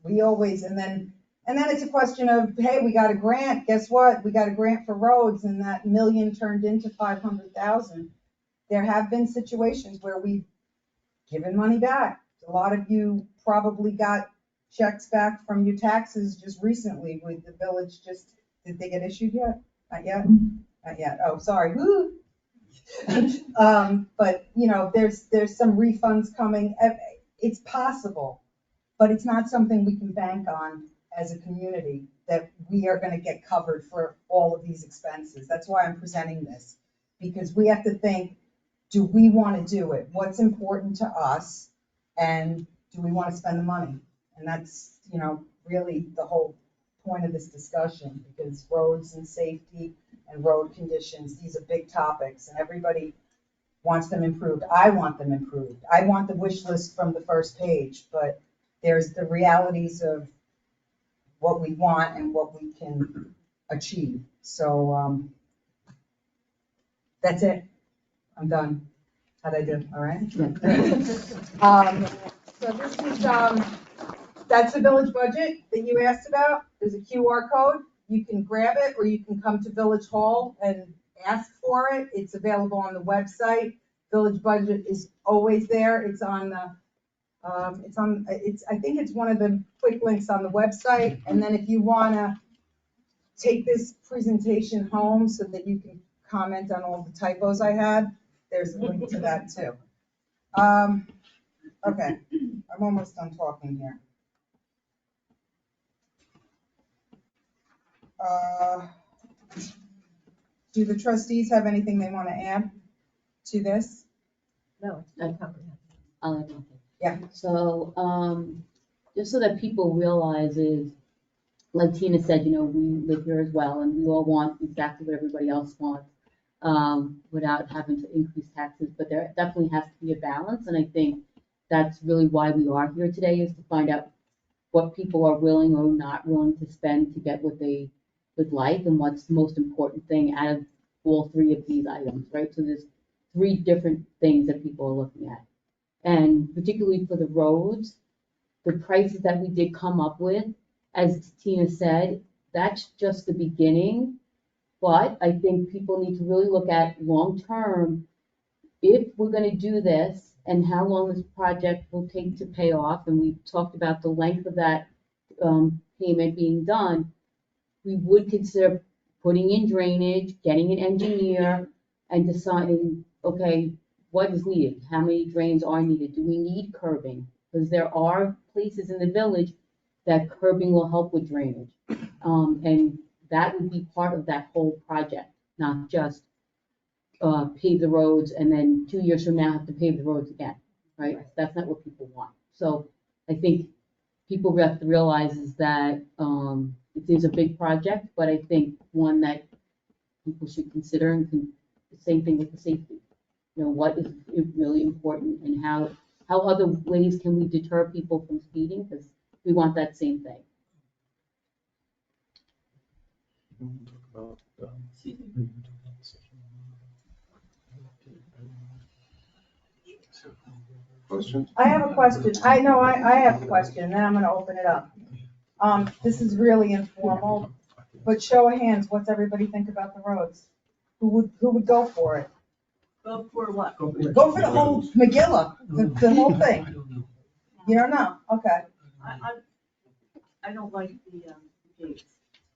S2: We always, and then it's a question of, hey, we got a grant. Guess what? We got a grant for roads, and that $1 million turned into 500,000. There have been situations where we've given money back. A lot of you probably got checks back from your taxes just recently with the village did they get issued yet? Not yet? Not yet. Oh, sorry. Woo. But, there's some refunds coming. It's possible, but it's not something we can bank on as a community, that we are gonna get covered for all of these expenses. That's why I'm presenting this, because we have to think, do we wanna do it? What's important to us? And do we wanna spend the money? And that's, really the whole point of this discussion, because roads and safety and road conditions, these are big topics, and everybody wants them improved. I want them improved. I want the wish list from the first page, but there's the realities of what we want and what we can achieve. So, that's it. I'm done. How'd I do? All right? So this is, that's the village budget that you asked about. There's a QR code. You can grab it, or you can come to Village Hall and ask for it. It's available on the website. Village budget is always there. It's on the, I think it's one of the quick links on the website. And then if you wanna take this presentation home so that you can comment on all the typos I had, there's a link to that too. Okay, I'm almost done talking here. Do the trustees have anything they want to add to this?
S9: No, it's not comprehensive. I'll add one thing.
S2: Yeah.
S9: So, just so that people realize is, like Tina said, we live here as well, and we all want exactly what everybody else wants, without having to increase taxes, but there definitely has to be a balance, and I think that's really why we are here today, is to find out what people are willing or not willing to spend to get what they would like, and what's the most important thing out of all three of these items, right? So there's three different things that people are looking at. And particularly for the roads, the prices that we did come up with, as Tina said, that's just the beginning. But I think people need to really look at long-term, if we're gonna do this, and how long this project will take to pay off, and we talked about the length of that payment being done, we would consider putting in drainage, getting an engineer, and deciding, okay, what is needed? How many drains are needed? Do we need curbing? Because there are places in the village that curbing will help with drainage. And that would be part of that whole project, not just pave the roads and then 2 years from now have to pave the roads again, right? That's not what people want. So I think people have to realize is that it is a big project, but I think one that people should consider, and the same thing with the safety. What is really important, and how other ways can we deter people from speeding, because we want that same thing.
S6: Question?
S2: I have a question. I know I have a question, and then I'm gonna open it up. This is really informal, but show of hands, what's everybody think about the roads? Who would go for it?
S12: Go for what?
S2: Go for the whole Megillah, the whole thing. You don't know? Okay.
S12: I don't like the gates.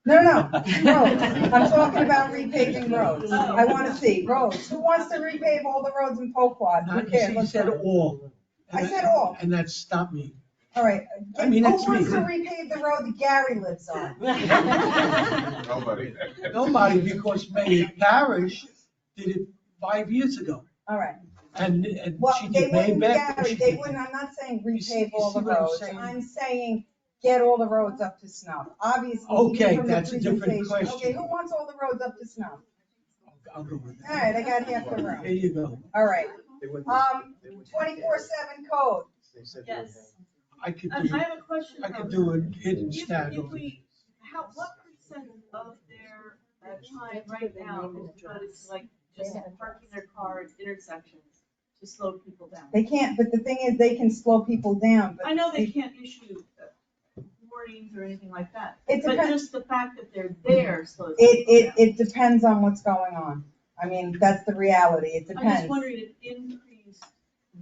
S2: No, I'm talking about repaving roads. I wanna see roads. Who wants to repave all the roads in Poquad? Who cares?
S4: You
S2: Let's
S4: said
S2: go.
S4: all.
S2: I said all.
S4: And that stopped me.
S2: All right.
S4: I mean,
S2: Who
S4: that's
S2: wants to
S4: me.
S2: repave the road that Gary lives on?
S6: Nobody.
S4: Nobody, because Mayor Parish did it 5 years ago.
S2: All right.
S4: And
S2: Well,
S4: she
S2: they
S4: did way
S2: wouldn't,
S4: back.
S2: Gary, they wouldn't, I'm not saying repave all the
S4: see what I'm
S2: roads.
S4: saying?
S2: I'm saying get all the roads up to snuff. Obviously.
S4: Okay,
S2: from the
S4: that's a different
S2: presentation.
S4: question.
S2: Okay, who wants all the roads up to snuff?
S4: I'll go with
S2: All
S4: that.
S2: right, I got half the
S4: There
S2: room.
S4: you go.
S2: All right. 24/7 code.
S12: Yes.
S4: I could
S12: I
S4: do,
S12: have a question.
S4: I could
S12: though.
S4: do a hidden
S12: If
S4: stat.
S12: we, what percent of their time right now is devoted to like just parking their car at intersections to slow people down?
S2: They can't, but the thing is, they can slow people down, but.
S12: I know they can't issue warnings or anything like that,
S2: It
S12: but
S2: depends.
S12: just the fact that they're there slows people down.
S2: It depends on what's going on. I mean, that's the reality. It
S12: I'm just
S2: depends.
S12: wondering if increased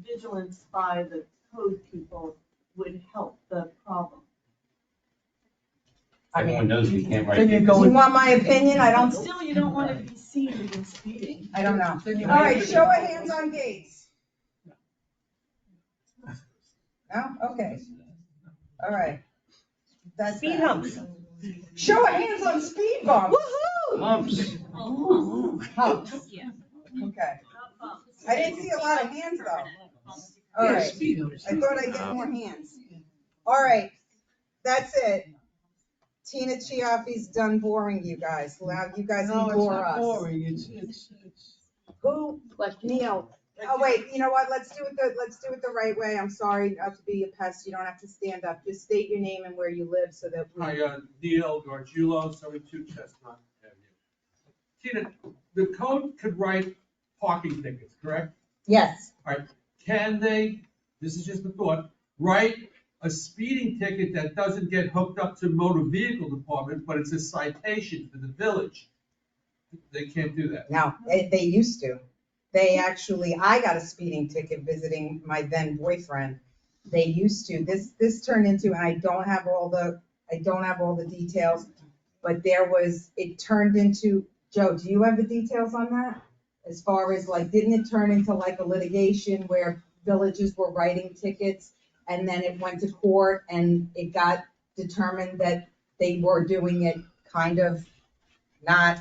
S12: vigilance by the code people would help the problem.
S5: Everyone knows we can't write.
S4: Then you
S5: tickets.
S4: go
S2: You want my opinion? I don't,
S12: Still, you don't want to be seen in speeding.
S2: I don't know.
S4: Then you
S2: All right,
S4: make it-
S2: show of hands on Gates. No? Okay. All right. That's
S12: Speed
S2: that.
S12: humps.
S2: Show of hands on speed bumps.
S4: Humps.
S2: Humps. Okay. I didn't see a lot of hands though. All
S4: Yeah,
S2: right.
S4: speed humps.
S2: I thought I'd get more hands. All right, that's it. Tina Chiaffi's done boring you guys. Now you guys
S4: No,
S2: can
S4: it's
S2: bore
S4: not
S2: us.
S4: boring, it's.
S2: Who?
S9: Question.
S2: Neil. Oh, wait, you know what? Let's do it the right way. I'm sorry not to be a pest. You don't have to stand up. Just state your name and where you live so that we.
S13: Hi, Neil Gargiulo, 72 Chestnut Avenue. Tina, the code could write parking tickets, correct?
S2: Yes.
S13: All right, can they, this is just a thought, write a speeding ticket that doesn't get hooked up to motor vehicle department, but it's a citation for the village? They can't do that.
S2: No, they used to. They actually, I got a speeding ticket visiting my then boyfriend. They used to. This turned into, and I don't have all the details, but it turned into, Joe, do you have the details on that? As far as like, didn't it turn into like a litigation where villages were writing tickets and then it went to court and it got determined that they were doing it kind of not,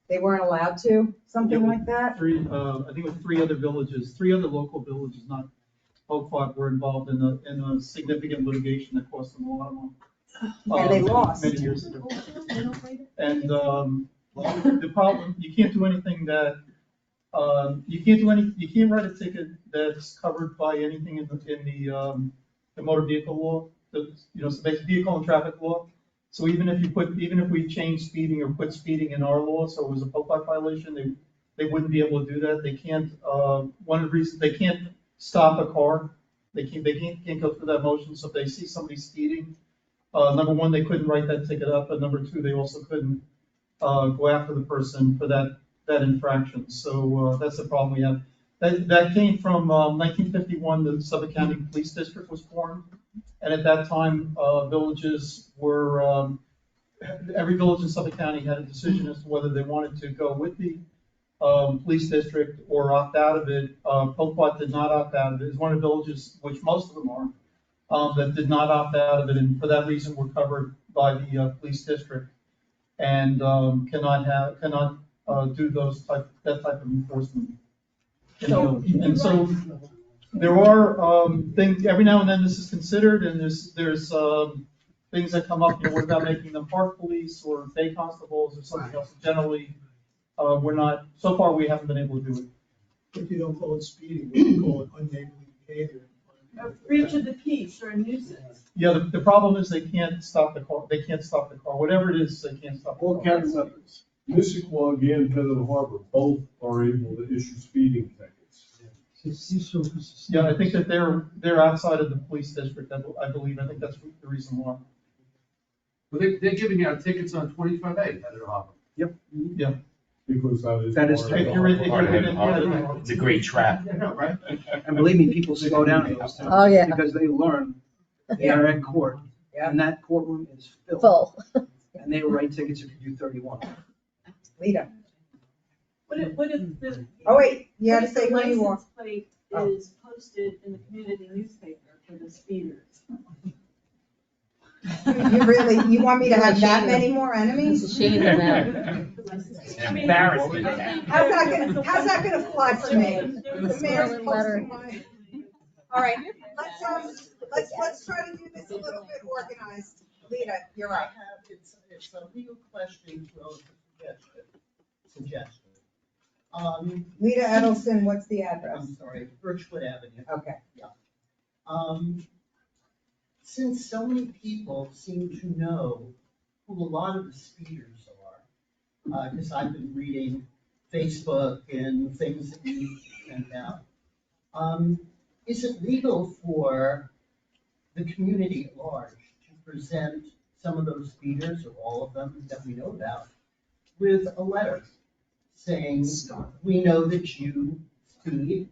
S2: they weren't allowed to, something like that?
S14: I think it was three other local villages, not Oak were involved in a significant litigation that cost them a lot of money.
S2: And they lost.
S14: Many years ago. And, the problem, you can't do anything that, you can't write a ticket that's covered by anything in the motor vehicle law, so basic vehicle and traffic law. So even if we change speeding or put speeding in our law, so it was a POPI violation, they wouldn't be able to do that. They can't, one of the reasons, they can't stop a car. They can't go through that motion. So if they see somebody speeding, number one, they couldn't write that ticket up, and number two, they also couldn't go after the person for that infraction. So that's the problem we have. That came from 1951, the Suffolk County Police District was formed. And at that time, villages were, every village in Suffolk County had a decision as to whether they wanted to go with the police district or opt out of it. Polkwat did not opt out of it. It's one of the villages, which most of them are, that did not opt out of it. And for that reason, were covered by the police district and cannot do that type of enforcement. And so there are things, every now and then this is considered, and there's things that come up, what about making them park police or day constables or something else? Generally, we're not, so far we haven't been able to do it.
S4: If you don't call it speeding, you call it unneighborly behavior.
S12: A breach of the peace or a nuisance.
S14: Yeah, the problem is they can't stop the car, whatever it is, they can't stop.
S15: All county weapons. Missisquag and Pendleton Harbor both are able to issue speeding tickets.
S14: Yeah, I think that they're outside of the police district, I believe. I think that's the reason why.
S13: But they're giving out tickets on 25A, Pendleton Harbor.
S15: Yep.
S14: Yeah.
S15: Because
S14: That is,
S5: Part of it. It's a great trap.
S13: Yeah, no, right?
S16: And believe me, people slow down in those towns.
S2: Oh, yeah.
S16: Because they learn they are at court,
S2: Yeah.
S16: and that courtroom is filled.
S2: Full.
S16: And they will write tickets if you do 31.
S2: Lita.
S12: What if the?
S2: Oh, wait, you
S12: what
S2: gotta
S12: if the
S2: say who you are.
S12: license plate
S2: Oh.
S12: is posted in the community newspaper for the speeders?
S2: You want me to have that many more enemies?
S9: Shame of that.
S5: Embarrassment.
S2: How's that gonna fly for me? The mayor's posting mine. All right, let's try to do this a little bit organized. Lita, you're right.
S10: It's a legal question, well, suggestion.
S2: Lita Edelson, what's the address?
S10: I'm sorry, Birchwood Avenue.
S2: Okay.
S10: Since so many people seem to know who a lot of the speeders are, because I've been reading Facebook and things that you sent out, is it legal for the community at large to present some of those speeders, or all of them that we know about, with a letter saying, we know that you speed,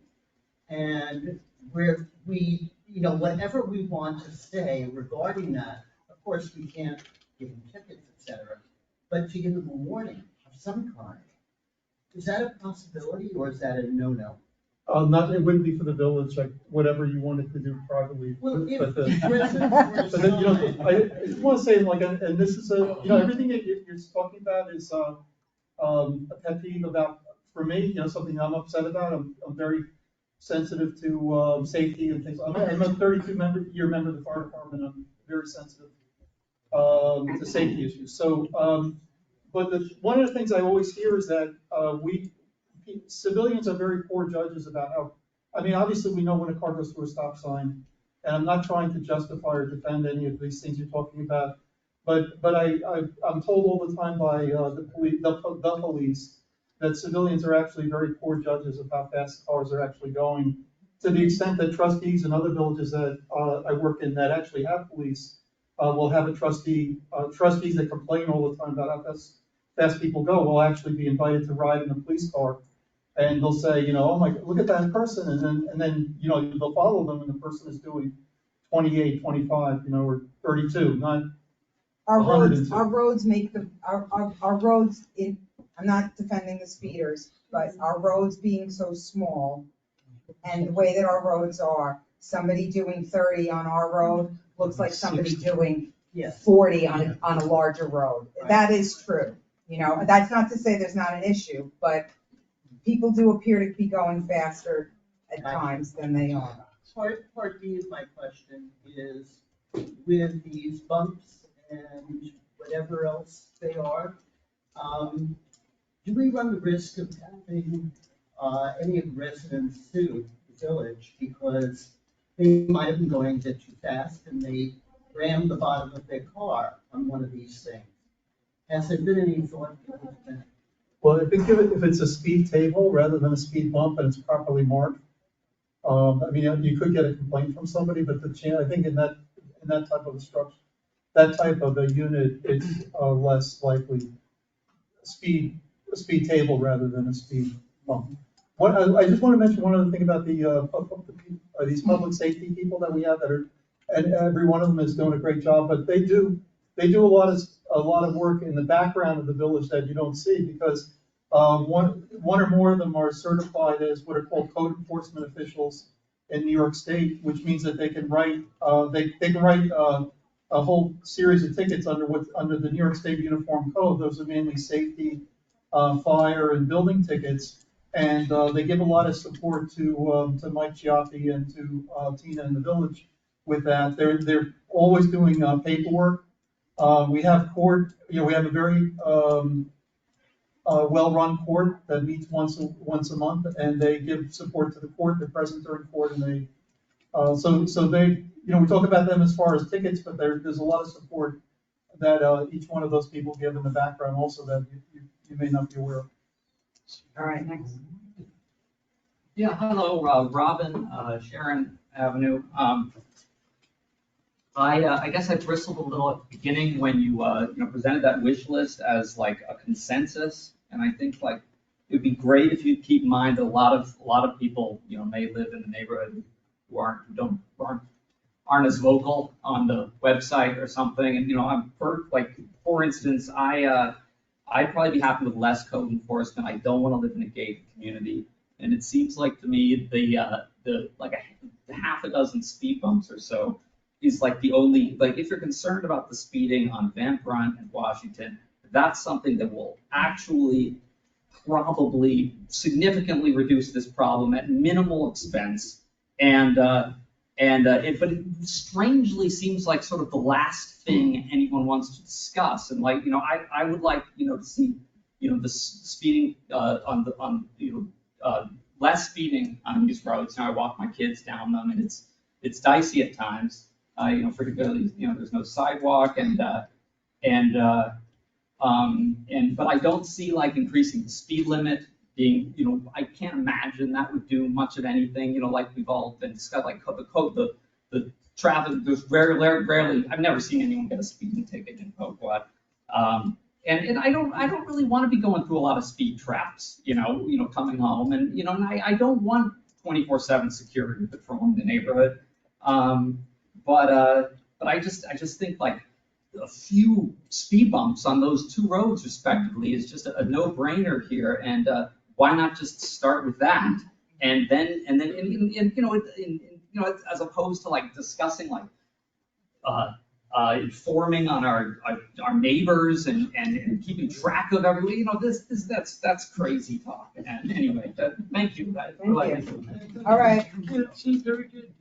S10: and whatever we want to say regarding that, of course, we can't giving tickets, et cetera, but to give them a warning of some kind. Is that a possibility or is that a no-no?
S14: Not, it wouldn't be for the village, like, whatever you wanted to do privately.
S10: Well, if
S14: But
S10: residents
S14: but then, I just want to say, like, and this is everything that you're talking about is, a pet peeve about, for me, something I'm upset about. I'm very sensitive to, safety and things. I'm a 32-year member of the fire department. I'm very sensitive, to safety issues. So, but one of the things I always hear is that, civilians are very poor judges about how, obviously we know when a car goes through a stop sign, and I'm not trying to justify or defend any of these things you're talking about, but I'm told all the time by the police that civilians are actually very poor judges of how fast cars are actually going, to the extent that trustees in other villages that I work in that actually have police will have a trustees that complain all the time about how fast people go will actually be invited to ride in a police car. And they'll say, oh my, look at that person, and then they'll follow them, and the person is doing 28, 25, or 32, not
S2: Our
S14: 102.
S2: roads make our roads, I'm not defending the speeders, but our roads being so small and the way that our roads are, somebody doing 30 on our road looks like somebody doing 40 on a larger road. That is true. That's not to say there's not an issue, but people do appear to be going faster at times than they are.
S10: Part B of my question is, with these bumps and whatever else they are, do we run the risk of having any of the residents sue the village because they might have been going a bit too fast and they rammed the bottom of their car on one of these things? Has there been any thought given to that?
S14: Well, if it's a speed table rather than a speed bump and it's properly marked, you could get a complaint from somebody, but I think in that type of a structure, that type of a unit, it's less likely a speed table rather than a speed bump. I just want to mention one other thing about these public safety people that we have and every one of them is doing a great job, but they do a lot of work in the background of the village that you don't see, because one or more of them are certified as what are called code enforcement officials in New York State, which means that they can write a whole series of tickets under the New York State Uniform Code. Those are mainly safety, fire, and building tickets, and they give a lot of support to Mike Giappi and to Tina in the village with that. They're always doing paperwork. We have court. We have a very well-run court that meets once a month, and they give support to the court. They're present during court, and they so they we talk about them as far as tickets, but there's a lot of support that each one of those people give in the background also that you may not be aware of.
S2: All right, next.
S11: Yeah, hello, Robin, Sharon Avenue. I guess I bristled a little at the beginning when you presented that wish list as like a consensus, and I think like it'd be great if you'd keep in mind that a lot of people may live in the neighborhood who aren't as vocal on the website or something, and for instance, I'd probably be happy with less code enforcement. I don't want to live in a gated community, and it seems like to me the half a dozen speed bumps or so is like the only, if you're concerned about the speeding on Van Brunt and Washington, that's something that will actually probably significantly reduce this problem at minimal expense. But it strangely seems like sort of the last thing anyone wants to discuss. And I would like, to see, the speeding less speeding on these roads. Now I walk my kids down them, and it's dicey at times. Particularly, there's no sidewalk, but I don't see increasing the speed limit being, I can't imagine that would do much of anything, like we've all been discussing, the traffic, there's rarely, I've never seen anyone get a speeding ticket in Poquat. And I don't really want to be going through a lot of speed traps, coming home, and I don't want 24/7 security patrolling the neighborhood. But I just think a few speed bumps on those two roads respectively is just a no-brainer here, and why not just start with that? And then, as opposed to like discussing like, informing on our neighbors and keeping track of everybody, that's crazy talk. And anyway, thank you.
S2: All right.
S4: Seems very good.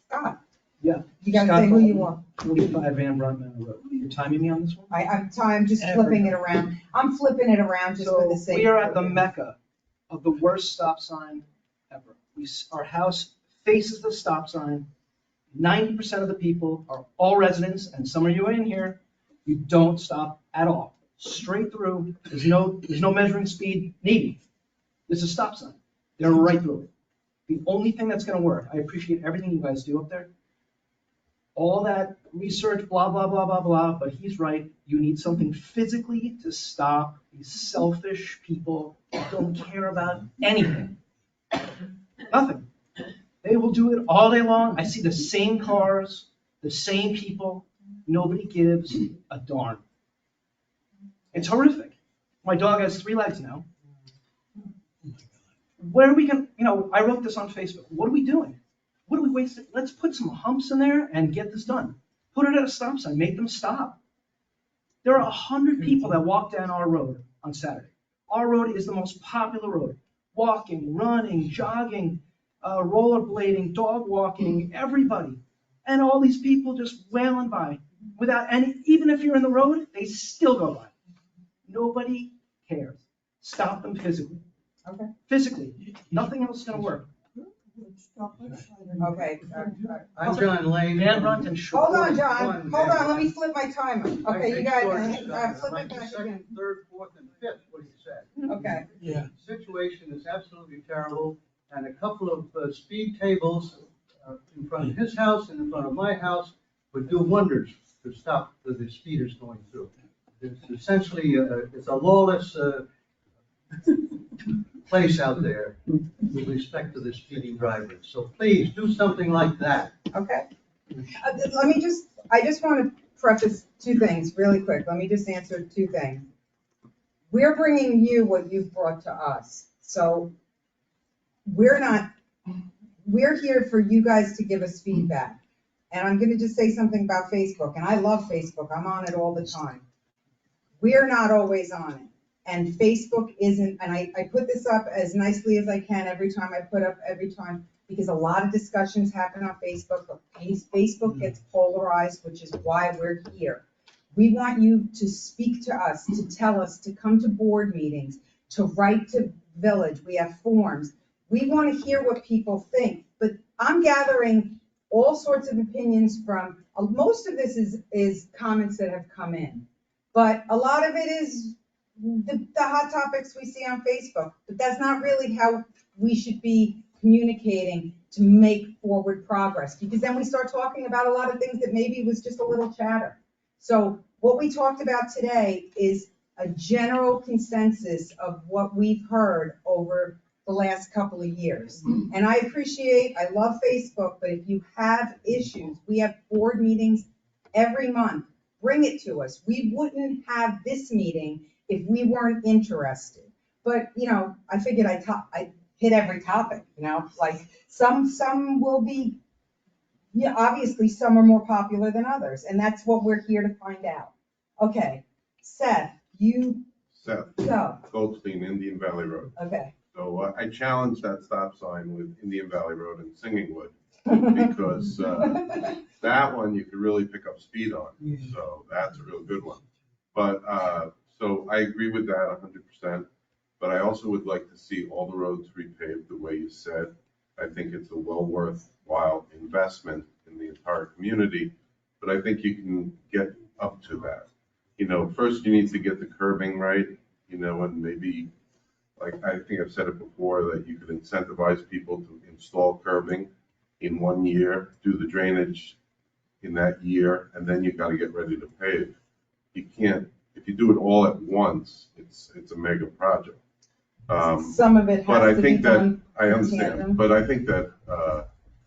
S2: Scott,
S16: Yeah.
S2: you gotta say who you are.
S16: 45 Van Brunt Manor Road. You're timing me on this one?
S2: I'm just flipping it around. I'm flipping it around just for the
S16: So
S2: sake.
S16: we are at the mecca of the worst stop sign ever. Our house faces the stop sign. 90% of the people are all residents, and some of you are in here, you don't stop at all. Straight through, there's no measuring speed needed. There's a stop sign. They're right through it. The only thing that's gonna work, I appreciate everything you guys do up there. All that research, blah, blah, blah, blah, blah, but he's right. You need something physically to stop these selfish people who don't care about anything. Nothing. They will do it all day long. I see the same cars, the same people. Nobody gives a darn. It's horrific. My dog has 3 legs now. Where are we going to, I wrote this on Facebook. What are we doing? What are we wasting? Let's put some humps in there and get this done. Put it at a stop sign, make them stop. There are 100 people that walk down our road on Saturday. Our road is the most popular road. Walking, running, jogging, rollerblading, dog walking, everybody. And all these people just wailing by without any, even if you're in the road, they still go by. Nobody cares. Stop them physically.
S2: Okay.
S16: Physically. Nothing else is going to work.
S2: Okay.
S10: I'm John Lane.
S16: Van Brunt and Shore.
S2: Hold on, John. Hold on, let me flip my timer. Okay, you guys, flip it back
S10: Second,
S2: again.
S10: third, fourth, and fifth, what he said.
S2: Okay.
S4: Yeah.
S10: Situation is absolutely terrible, and a couple of speed tables in front of his house and in front of my house would do wonders to stop the speeders going through. It's essentially, it's a lawless place out there with respect to the speeding drivers. So please, do something like that.
S2: Okay. I just want to preface 2 things really quick. Let me just answer 2 things. We're bringing you what you've brought to us. So we're here for you guys to give us feedback. And I'm going to just say something about Facebook. And I love Facebook. I'm on it all the time. We're not always on it. And Facebook isn't, and I put this up as nicely as I can every time, because a lot of discussions happen on Facebook, but Facebook gets polarized, which is why we're here. We want you to speak to us, to tell us, to come to board meetings, to write to Village. We have forms. We want to hear what people think, but I'm gathering all sorts of opinions from, most of this is comments that have come in, but a lot of it is the hot topics we see on Facebook, but that's not really how we should be communicating to make forward progress, because then we start talking about a lot of things that maybe was just a little chatter. So what we talked about today is a general consensus of what we've heard over the last couple of years. And I love Facebook, but if you have issues, we have board meetings every month. Bring it to us. We wouldn't have this meeting if we weren't interested. But, I figured I hit every topic, like some will be, obviously some are more popular than others, and that's what we're here to find out. Okay, Seth,
S15: Goldstein, Indian Valley Road.
S2: Okay.
S15: So I challenged that stop sign with Indian Valley Road and Singing Wood, because that one you could really pick up speed on. So that's a real good one. But, so I agree with that 100%, but I also would like to see all the roads repaved the way you said. I think it's a well worthwhile investment in the entire community, but I think you can get up to that. First you need to get the curbing right, and maybe, like I think I've said it before, that you could incentivize people to install curbing in 1 year, do the drainage in that year, and then you've got to get ready to pave. You can't, if you do it all at once, it's a mega project.
S2: Some of it has to be done.
S15: I understand, but I think that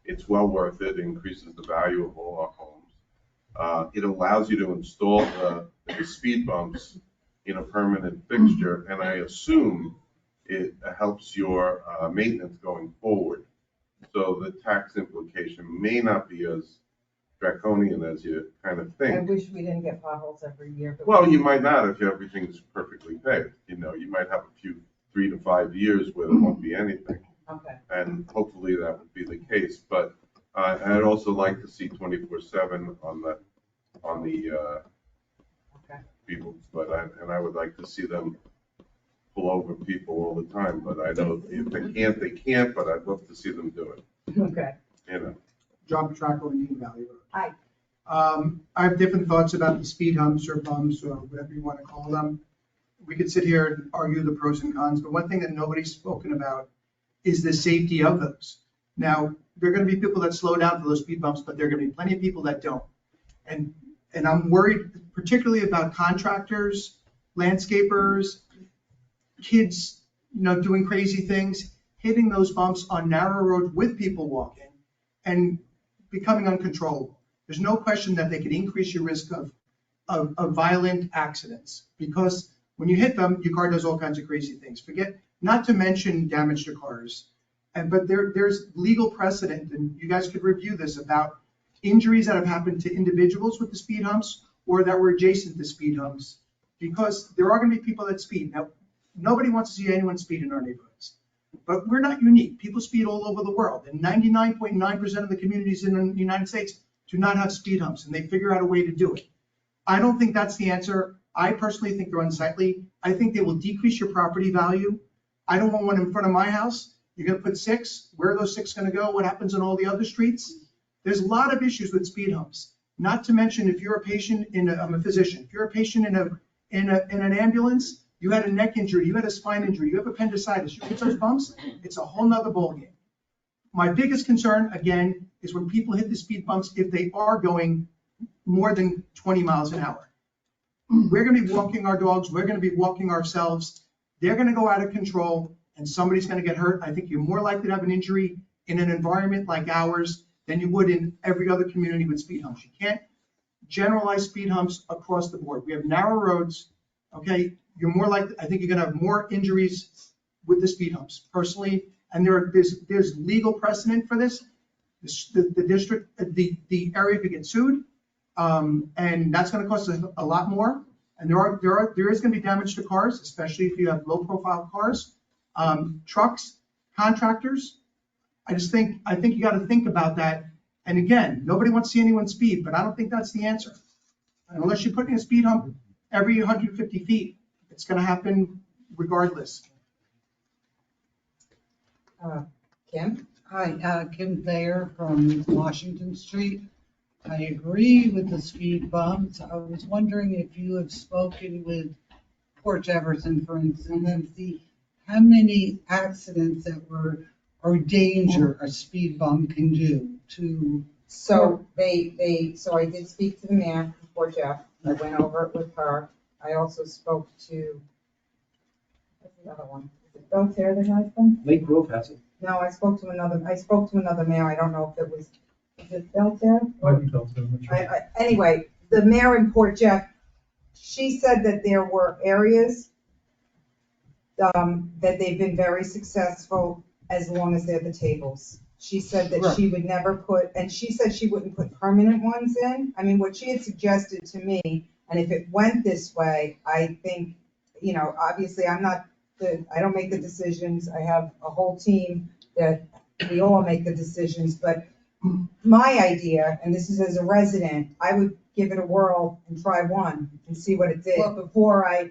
S15: It's well worth it, it increases the value of all our homes. It allows you to install the speed bumps in a permanent fixture, and I assume it helps your maintenance going forward. So the tax implication may not be as draconian as you kind of
S2: I
S15: think.
S2: wish we didn't get potholes every year, but.
S15: Well, you might not if everything's perfectly paved, you know, you might have a few 3 to 5 years where there won't be anything.
S2: Okay.
S15: And hopefully that would be the case, but I'd also like to see 24/7 on the people, but I would like to see them pull over people all the time, but I know if they can't, but I'd love to see them do it,
S2: Okay.
S15: you know.
S17: John Petracco, Indian Valley Road.
S2: Hi.
S17: I have different thoughts about the speed humps or bumps or whatever you want to call them. We could sit here and argue the pros and cons, but one thing that nobody's spoken about is the safety of those. Now, there are going to be people that slow down for those speed bumps, but there are going to be plenty of people that don't. And I'm worried particularly about contractors, landscapers, kids, doing crazy things, hitting those bumps on narrow roads with people walking and becoming uncontrollable. There's no question that they could increase your risk of violent accidents, because when you hit them, your car does all kinds of crazy things. Not to mention damage to cars. But there's legal precedent, and you guys could review this, about injuries that have happened to individuals with the speed humps or that were adjacent to speed humps, because there are going to be people that speed. Now, nobody wants to see anyone speed in our neighborhoods, but we're not unique. People speed all over the world, and 99.9% of the communities in the United States do not have speed humps, and they figure out a way to do it. I don't think that's the answer. I personally think they're unsightly. I think they will decrease your property value. I don't want one in front of my house. You're going to put 6. Where are those 6 going to go? What happens on all the other streets? There's a lot of issues with speed humps. Not to mention, if you're a patient I'm a physician. If you're a patient in an ambulance, you had a neck injury, you had a spine injury, you have appendicitis, you hit those bumps, it's a whole nother ballgame. My biggest concern, again, is when people hit the speed bumps, if they are going more than 20 miles an hour. We're going to be walking our dogs, we're going to be walking ourselves. They're going to go out of control and somebody's going to get hurt. I think you're more likely to have an injury in an environment like ours than you would in every other community with speed humps. You can't generalize speed humps across the board. We have narrow roads, okay? You're more likely, I think you're going to have more injuries with the speed humps, personally. And there's legal precedent for this. The district, the area could get sued, and that's going to cost a lot more. And there is going to be damage to cars, especially if you have low-profile cars, trucks, contractors. I think you got to think about that. And again, nobody wants to see anyone speed, but I don't think that's the answer. Unless you're putting a speed hump every 150 feet, it's going to happen regardless.
S2: Kim?
S18: Hi, Kim Thayer from Washington Street. I agree with the speed bumps. I was wondering if you have spoken with Port Jefferson, for instance, and see how many accidents that were or danger a speed bump can do to.
S2: So so I did speak to the mayor before Jeff. I went over it with her. I also spoke to, what's the other one? Is it Belterre that has them?
S16: Lake Grove has it.
S2: No, I spoke to another mayor. I don't know if it was, is it Belterre?
S14: Might be built in, I'm sure.
S2: Anyway, the mayor in Port Jeff, she said that there were areas that they've been very successful as long as they're the tables. She said that she would never put, and she said she wouldn't put permanent ones in. I mean, what she had suggested to me, and if it went this way, I think, obviously I don't make the decisions. I have a whole team that we all make the decisions, but my idea, and this is as a resident, I would give it a whirl and try one and see what it did before I.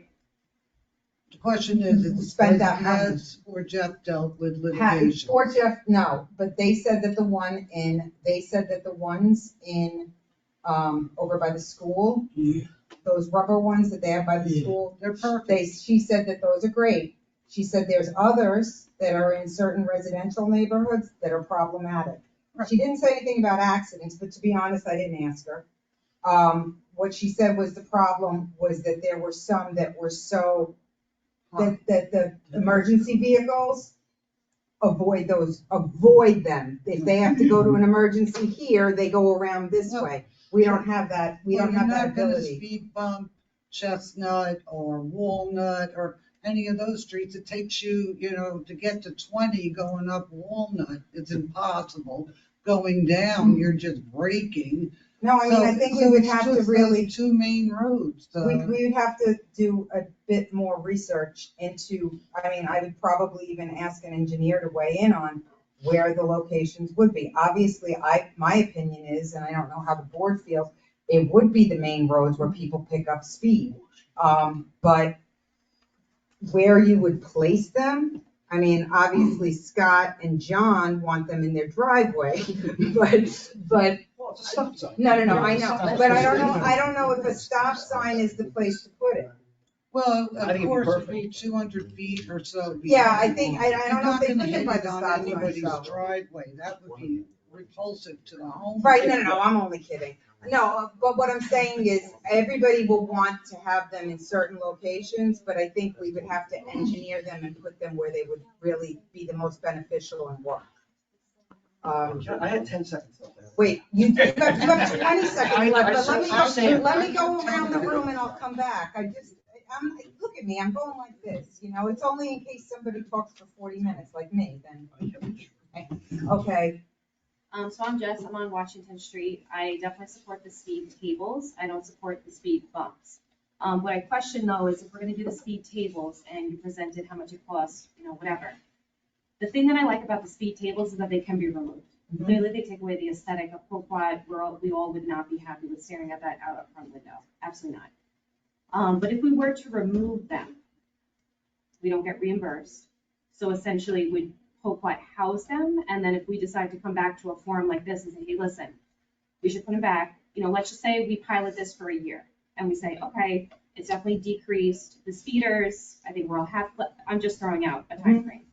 S18: The question is,
S2: spend that money.
S18: has Port Jeff dealt with litigation?
S2: Port Jeff, no, but they said that the ones in, over by the school, those rubber ones that they have by the school,
S18: they're perfect.
S2: She said that those are great. She said there's others that are in certain residential neighborhoods that are problematic. She didn't say anything about accidents, but to be honest, I didn't ask her. What she said was the problem was that there were some that were so, that the emergency vehicles, avoid them. If they have to go to an emergency here, they go around this way. We don't have that, we don't have that
S18: You're not gonna
S2: ability.
S18: speed bump Chestnut or Walnut or any of those streets. It takes you, to get to 20 going up Walnut, it's impossible. Going down, you're just braking.
S2: No, I mean, I think we would
S18: it's
S2: have to
S18: just
S2: really.
S18: those two main roads.
S2: We would have to do a bit more research into, I would probably even ask an engineer to weigh in on where the locations would be. Obviously, my opinion is, and I don't know how the board feels, it would be the main roads where people pick up speed. But where you would place them, obviously Scott and John want them in their driveway, but
S16: Well, it's a stop sign.
S2: no, I know, but I don't know if a stop sign is the place to put it.
S18: Well,
S16: I think
S18: of
S16: it'd be
S18: course, it'd
S16: perfect.
S18: be 200 feet or so.
S2: Yeah, I think, I don't know if they
S18: You're
S2: put
S18: not
S2: it
S18: gonna
S2: by
S18: hit
S2: the
S18: it on
S2: stop sign,
S18: anybody's
S2: so.
S18: driveway. That would be repulsive to the home.
S2: Right, no, I'm only kidding. No, but what I'm saying is, everybody will want to have them in certain locations, but I think we would have to engineer them and put them where they would really be the most beneficial and work.
S16: I had 10 seconds left.
S2: Wait, you have 20 seconds left, but
S16: I'm saying-
S2: let me go around the room and I'll come back. Look at me, I'm going like this, it's only in case somebody talks for 40 minutes like me, then. Okay,
S19: So I'm Jess, I'm on Washington Street. I definitely support the speed tables. I don't support the speed bumps. What I question though is if we're gonna do the speed tables and you presented how much it costs, whatever. The thing that I like about the speed tables is that they can be removed. Clearly, they take away the aesthetic of Hopewell. We all would not be happy with staring at that out of front window. Absolutely not. But if we were to remove them, we don't get reimbursed. So essentially, would Hopewell house them? And then if we decide to come back to a forum like this and say, hey, listen, we should put them back. Let's just say we pilot this for a year and we say, okay, it's definitely decreased the speeders. I think we're all I'm just throwing out a time frame.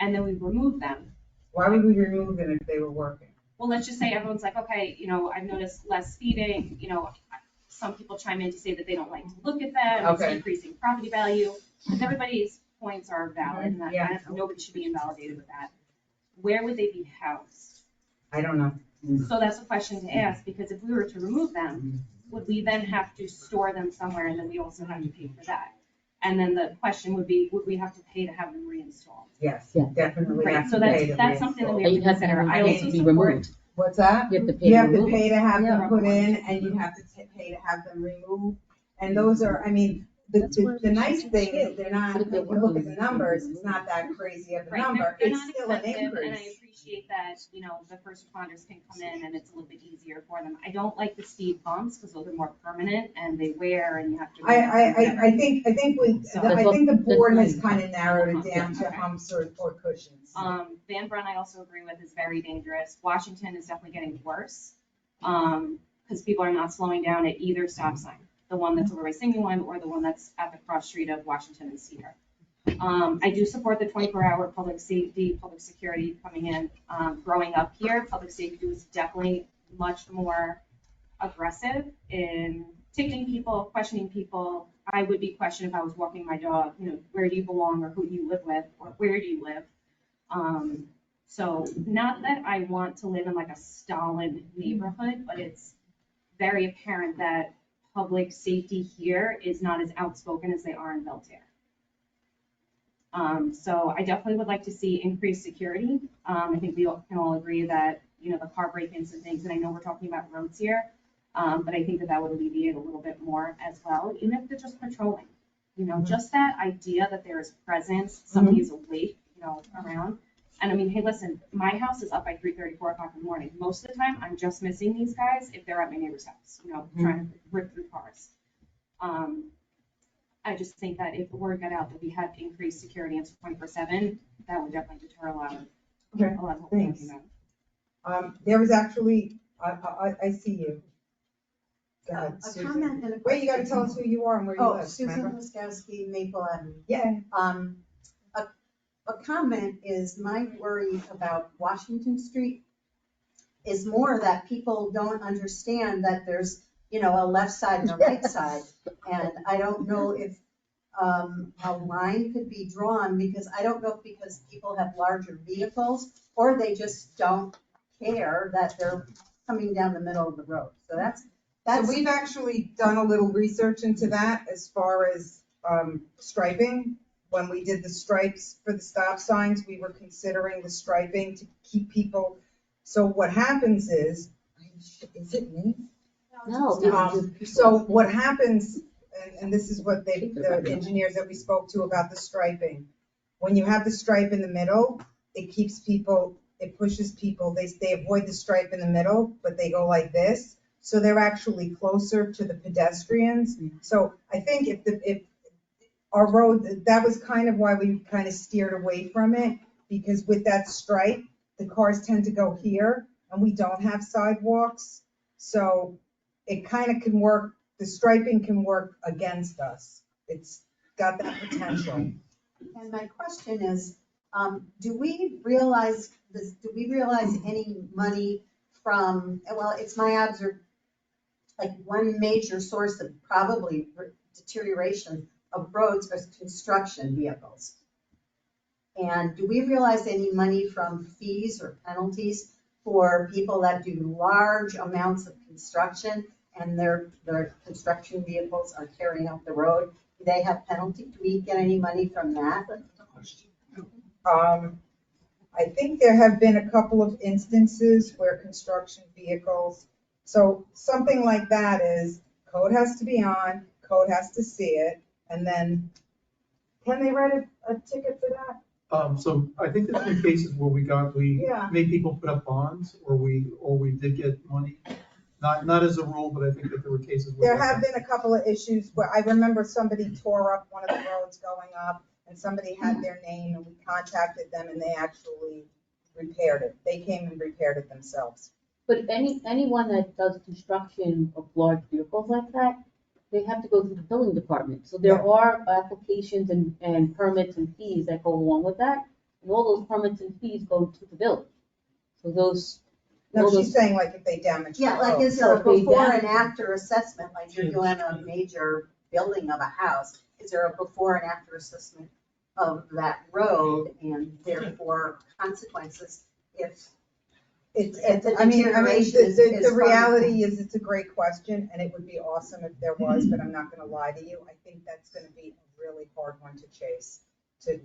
S19: And then we remove them.
S2: why would we remove them if they were working?
S19: Well, let's just say everyone's like, okay, I've noticed less speeding, some people chime in to say that they don't like to look at them, it's
S2: Okay.
S19: increasing property value. And everybody's points are valid, and that
S2: Yeah.
S19: nobody should be invalidated with that. Where would they be housed?
S2: I don't know.
S19: So that's a question to ask, because if we were to remove them, would we then have to store them somewhere, and then we also have to pay for that? And then the question would be, would we have to pay to have them reinstalled?
S2: Yes,
S9: Yeah.
S2: definitely
S19: Right,
S2: have
S19: so
S2: to pay to
S19: that's something that we
S9: And
S19: have
S9: you
S19: to
S9: have to
S19: consider. I
S9: have
S19: also
S9: it be
S19: support.
S9: removed.
S2: What's that?
S9: You have to pay
S2: You
S9: to
S2: have to
S9: remove
S2: pay
S9: it.
S2: to have them
S9: Yeah.
S2: put in, and you have to pay to have them removed. And those are, the nice thing is, they're not, if you look at the numbers, it's not that crazy of a
S19: Right,
S2: number.
S19: they're
S2: It's
S19: not
S2: still an
S19: expensive, and I
S2: increase.
S19: appreciate that, the first responders can come in and it's a little bit easier for them. I don't like the speed bumps, because those are more permanent and they wear and you have to.
S2: I think the board has kind of narrowed it down to
S19: Okay.
S2: humps or cushions.
S19: Van Brunt, I also agree with, is very dangerous. Washington is definitely getting worse, because people are not slowing down at either stop sign, the one that's over by Singing One or the one that's at the cross street of Washington and Cedar. I do support the 24-hour public safety, public security coming in. Growing up here, public safety was definitely much more aggressive in ticketing people, questioning people. I would be questioned if I was walking my dog, where do you belong or who do you live with or where do you live? So not that I want to live in like a Stalin neighborhood, but it's very apparent that public safety here is not as outspoken as they are in Belterre. So I definitely would like to see increased security. I think we can all agree that, the car break-ins and things, and I know we're talking about roads here, but I think that would alleviate a little bit more as well, even if they're just patrolling. Just that idea that there is presence, somebody is awake, around. And hey, listen, my house is up by 3:30, 4 o'clock in the morning. Most of the time, I'm just missing these guys if they're at my neighbor's house, trying to rip through cars. I just think that if the word got out that we had increased security into 24/7, that would definitely deter a lot of people
S2: thanks.
S19: looking at.
S2: There was actually, I see you. Go ahead,
S8: A
S2: Susan.
S8: comment and a
S2: Wait, you gotta
S8: question.
S2: tell us who you are and where you
S8: Oh,
S2: live,
S8: Susan
S2: remember?
S8: Laskowski, Maple Avenue.
S2: Yeah.
S8: A comment is my worry about Washington Street is more that people don't understand that there's, a left side and a right side. And I don't know if a line could be drawn, because I don't know if because people have larger vehicles or they just don't care that they're coming down the middle of the road. So
S2: So we've actually done a little research into that as far as striping. When we did the stripes for the stop signs, we were considering the striping to keep people. So what happens is it me?
S9: No.
S2: So what happens, and this is what the engineers that we spoke to about the striping. When you have the stripe in the middle, it keeps people, it pushes people, they avoid the stripe in the middle, but they go like this. So they're actually closer to the pedestrians. So I think if our road, that was kind of why we kind of steered away from it, because with that stripe, the cars tend to go here and we don't have sidewalks. So it kind of can work, the striping can work against us. It's got that potential.
S8: And my question is, do we realize any money from, well, it's my observation, like one major source of probably deterioration of roads is construction vehicles. And do we realize any money from fees or penalties for people that do large amounts of construction and their construction vehicles are tearing up the road? Do they have penalty? Do we get any money from that?
S2: I think there have been a couple of instances where construction vehicles, so something like that is code has to be on, code has to see it, and then can they write a ticket for that?
S14: So I think there's been cases where we
S2: Yeah.
S14: made people put up bonds, or we did get money. Not as a rule, but I think that there were cases where.
S2: There have been a couple of issues where I remember somebody tore up one of the roads going up and somebody had their name and we contacted them and they actually repaired it. They came and repaired it themselves.
S9: But anyone that does construction of large vehicles like that, they have to go through the building department. So there are applications and permits and fees that go along with that. And all those permits and fees go to the village. So those.
S2: No, she's saying like if they damage. the
S8: Yeah, like
S2: road.
S8: is there a
S9: So they
S8: before and
S9: damage-
S8: after assessment, like you're doing a major building of a house? Is there a before and after assessment of that road and therefore consequences if the
S2: I mean,
S8: deterioration is
S2: the
S8: from-
S2: reality is it's a great question and it would be awesome if there was, but I'm not gonna lie to you. I think that's gonna be a really hard one to chase, to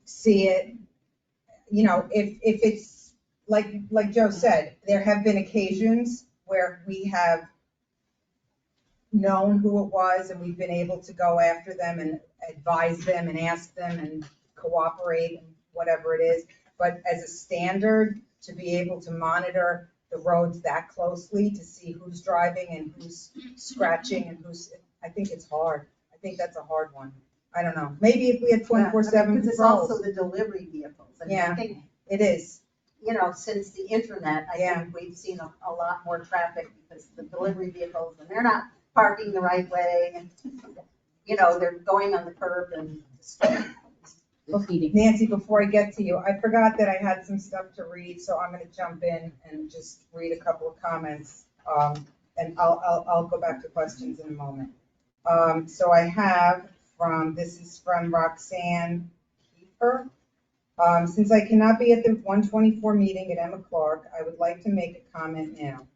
S2: see it. You know, if it's, like Joe said, there have been occasions where we have known who it was and we've been able to go after them and advise them and ask them and cooperate and whatever it is. But as a standard, to be able to monitor the roads that closely, to see who's driving and who's scratching and I think it's hard. I think that's a hard one. I don't know. Maybe if we had 24/7
S8: Because it's
S2: controls.
S8: also the delivery vehicles. I mean, I
S2: Yeah,
S8: think,
S2: it is.
S8: you know, since the internet, I
S2: Yeah.
S8: think we've seen a lot more traffic because the delivery vehicles, and they're not parking the right way, and, you know, they're going on the curb and.
S2: Nancy, before I get to you, I forgot that I had some stuff to read, so I'm gonna jump in and just read a couple of comments. And I'll go back to questions in a moment. So I have this is from Roxanne Kiefer. Since I cannot be at the 124 meeting at Emma Clark, I would like to make a comment now.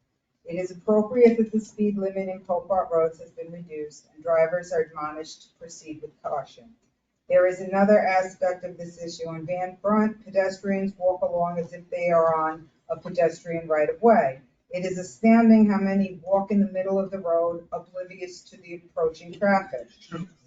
S2: It is appropriate that the speed limit in Copart roads has been reduced and drivers are admonished to proceed with caution. There is another aspect of this issue. On Van Front, pedestrians walk along as if they are on a pedestrian right-of-way. It is astounding how many walk in the middle of the road, oblivious to the approaching traffic.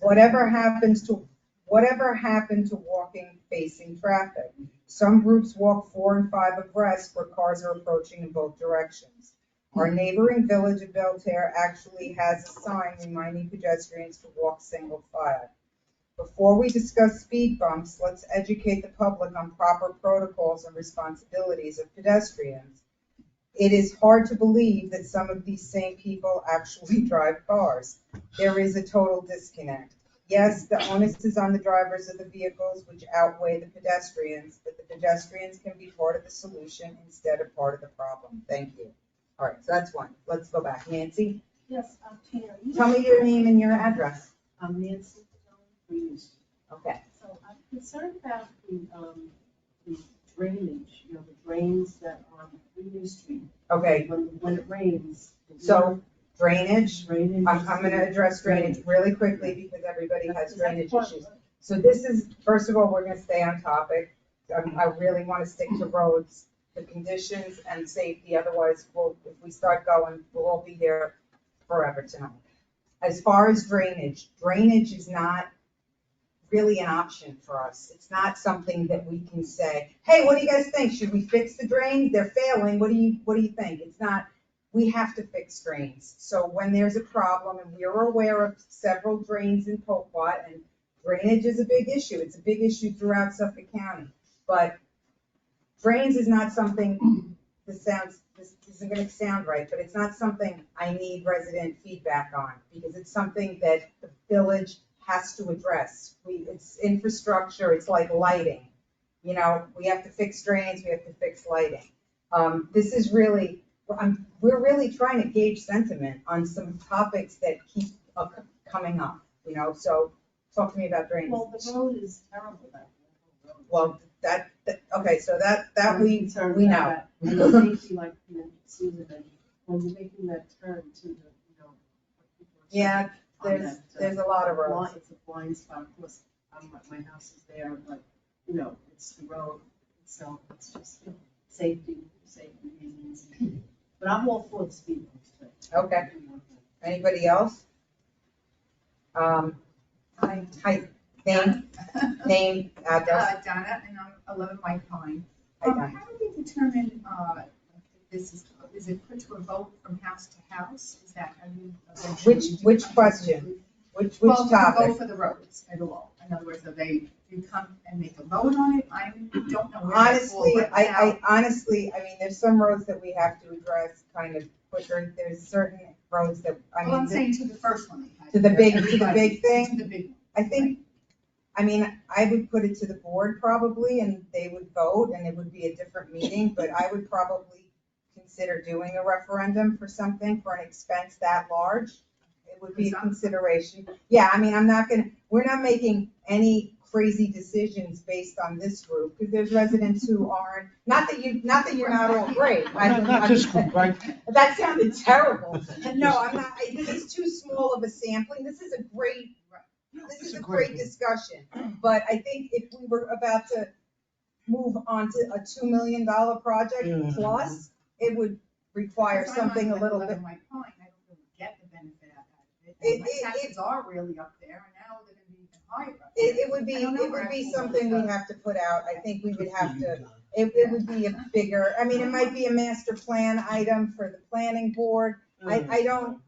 S2: Whatever happened to walking facing traffic? Some groups walk 4 and 5 abreast where cars are approaching in both directions. Our neighboring village of Belterre actually has a sign reminding pedestrians to walk single file. Before we discuss speed bumps, let's educate the public on proper protocols and responsibilities of pedestrians. It is hard to believe that some of these same people actually drive cars. There is a total disconnect. Yes, the onus is on the drivers of the vehicles, which outweigh the pedestrians, but the pedestrians can be part of the solution instead of part of the problem. Thank you. All right, so that's one. Let's go back. Nancy,
S12: Yes, Tina.
S2: tell me your name and your address.
S12: I'm Nancy Green Street.
S2: Okay.
S12: So I'm concerned about the drainage, the drains that are on Green Street.
S2: Okay.
S12: When it rains.
S2: So drainage,
S12: Drainage.
S2: I'm gonna address drainage really quickly because everybody has drainage issues. So this is, first of all, we're gonna stay on topic. I really wanna stick to roads, the conditions and safety, otherwise if we start going, we'll all be here forever tonight. As far as drainage is not really an option for us. It's not something that we can say, hey, what do you guys think? Should we fix the drains? They're failing. What do you think? It's not, we have to fix drains. So when there's a problem, and we are aware of several drains in Poquat, and drainage is a big issue. It's a big issue throughout Suffolk County. But drains is not something, this isn't gonna sound right, but it's not something I need resident feedback on, because it's something that the village has to address. It's infrastructure, it's like lighting. We have to fix drains, we have to fix lighting. This is really, we're really trying to gauge sentiment on some topics that keep coming up, so talk to me about drains.
S12: Well, the road is terrible.
S2: Well, okay, so that we know.
S12: Safety, like, Susan mentioned, when you're making that turn to the,
S2: Yeah, there's a lot of roads.
S12: It's a blind spot, of course, my house is there, but, it's the road, so it's just safety reasons. But I'm all for the speed bumps.
S2: Okay. Anybody else? Hi, name, address.
S20: Donna, and I'm 11 White Pine.
S2: Hi,
S20: How
S2: Donna.
S20: do we determine, is it put to a vote from house to house? Is that,
S2: Which question? Which
S20: Well, to
S2: topic?
S20: go for the roads at all. In other words, you come and make a vote on it? I don't know where that's
S2: Honestly,
S20: all right now.
S2: honestly, there's some roads that we have to address kind of quicker. There's certain roads that,
S20: Well, I'm saying to the first one.
S2: to the big
S20: To the big
S2: thing. I think, I would put it to the board probably, and they would vote, and it would be a different meeting, but I would probably consider doing a referendum for something, for an expense that large. It would be a consideration. Yeah, we're not making any crazy decisions based on this group, because there's residents who aren't, not that you're not all great.
S4: Not this group, right?
S2: That sounded terrible. No, I'm not, this is too small of a sampling. This is a great discussion. But I think if we were about to move on to a $2 million project plus, it would require something a little bit.
S20: My point, I don't really get the benefit out of it. My taxes are really up there, and now they're gonna be even higher up there.
S2: It would be something we have to put out. I think we would have to, it would be a bigger, it might be a master plan item for the planning board. I don't,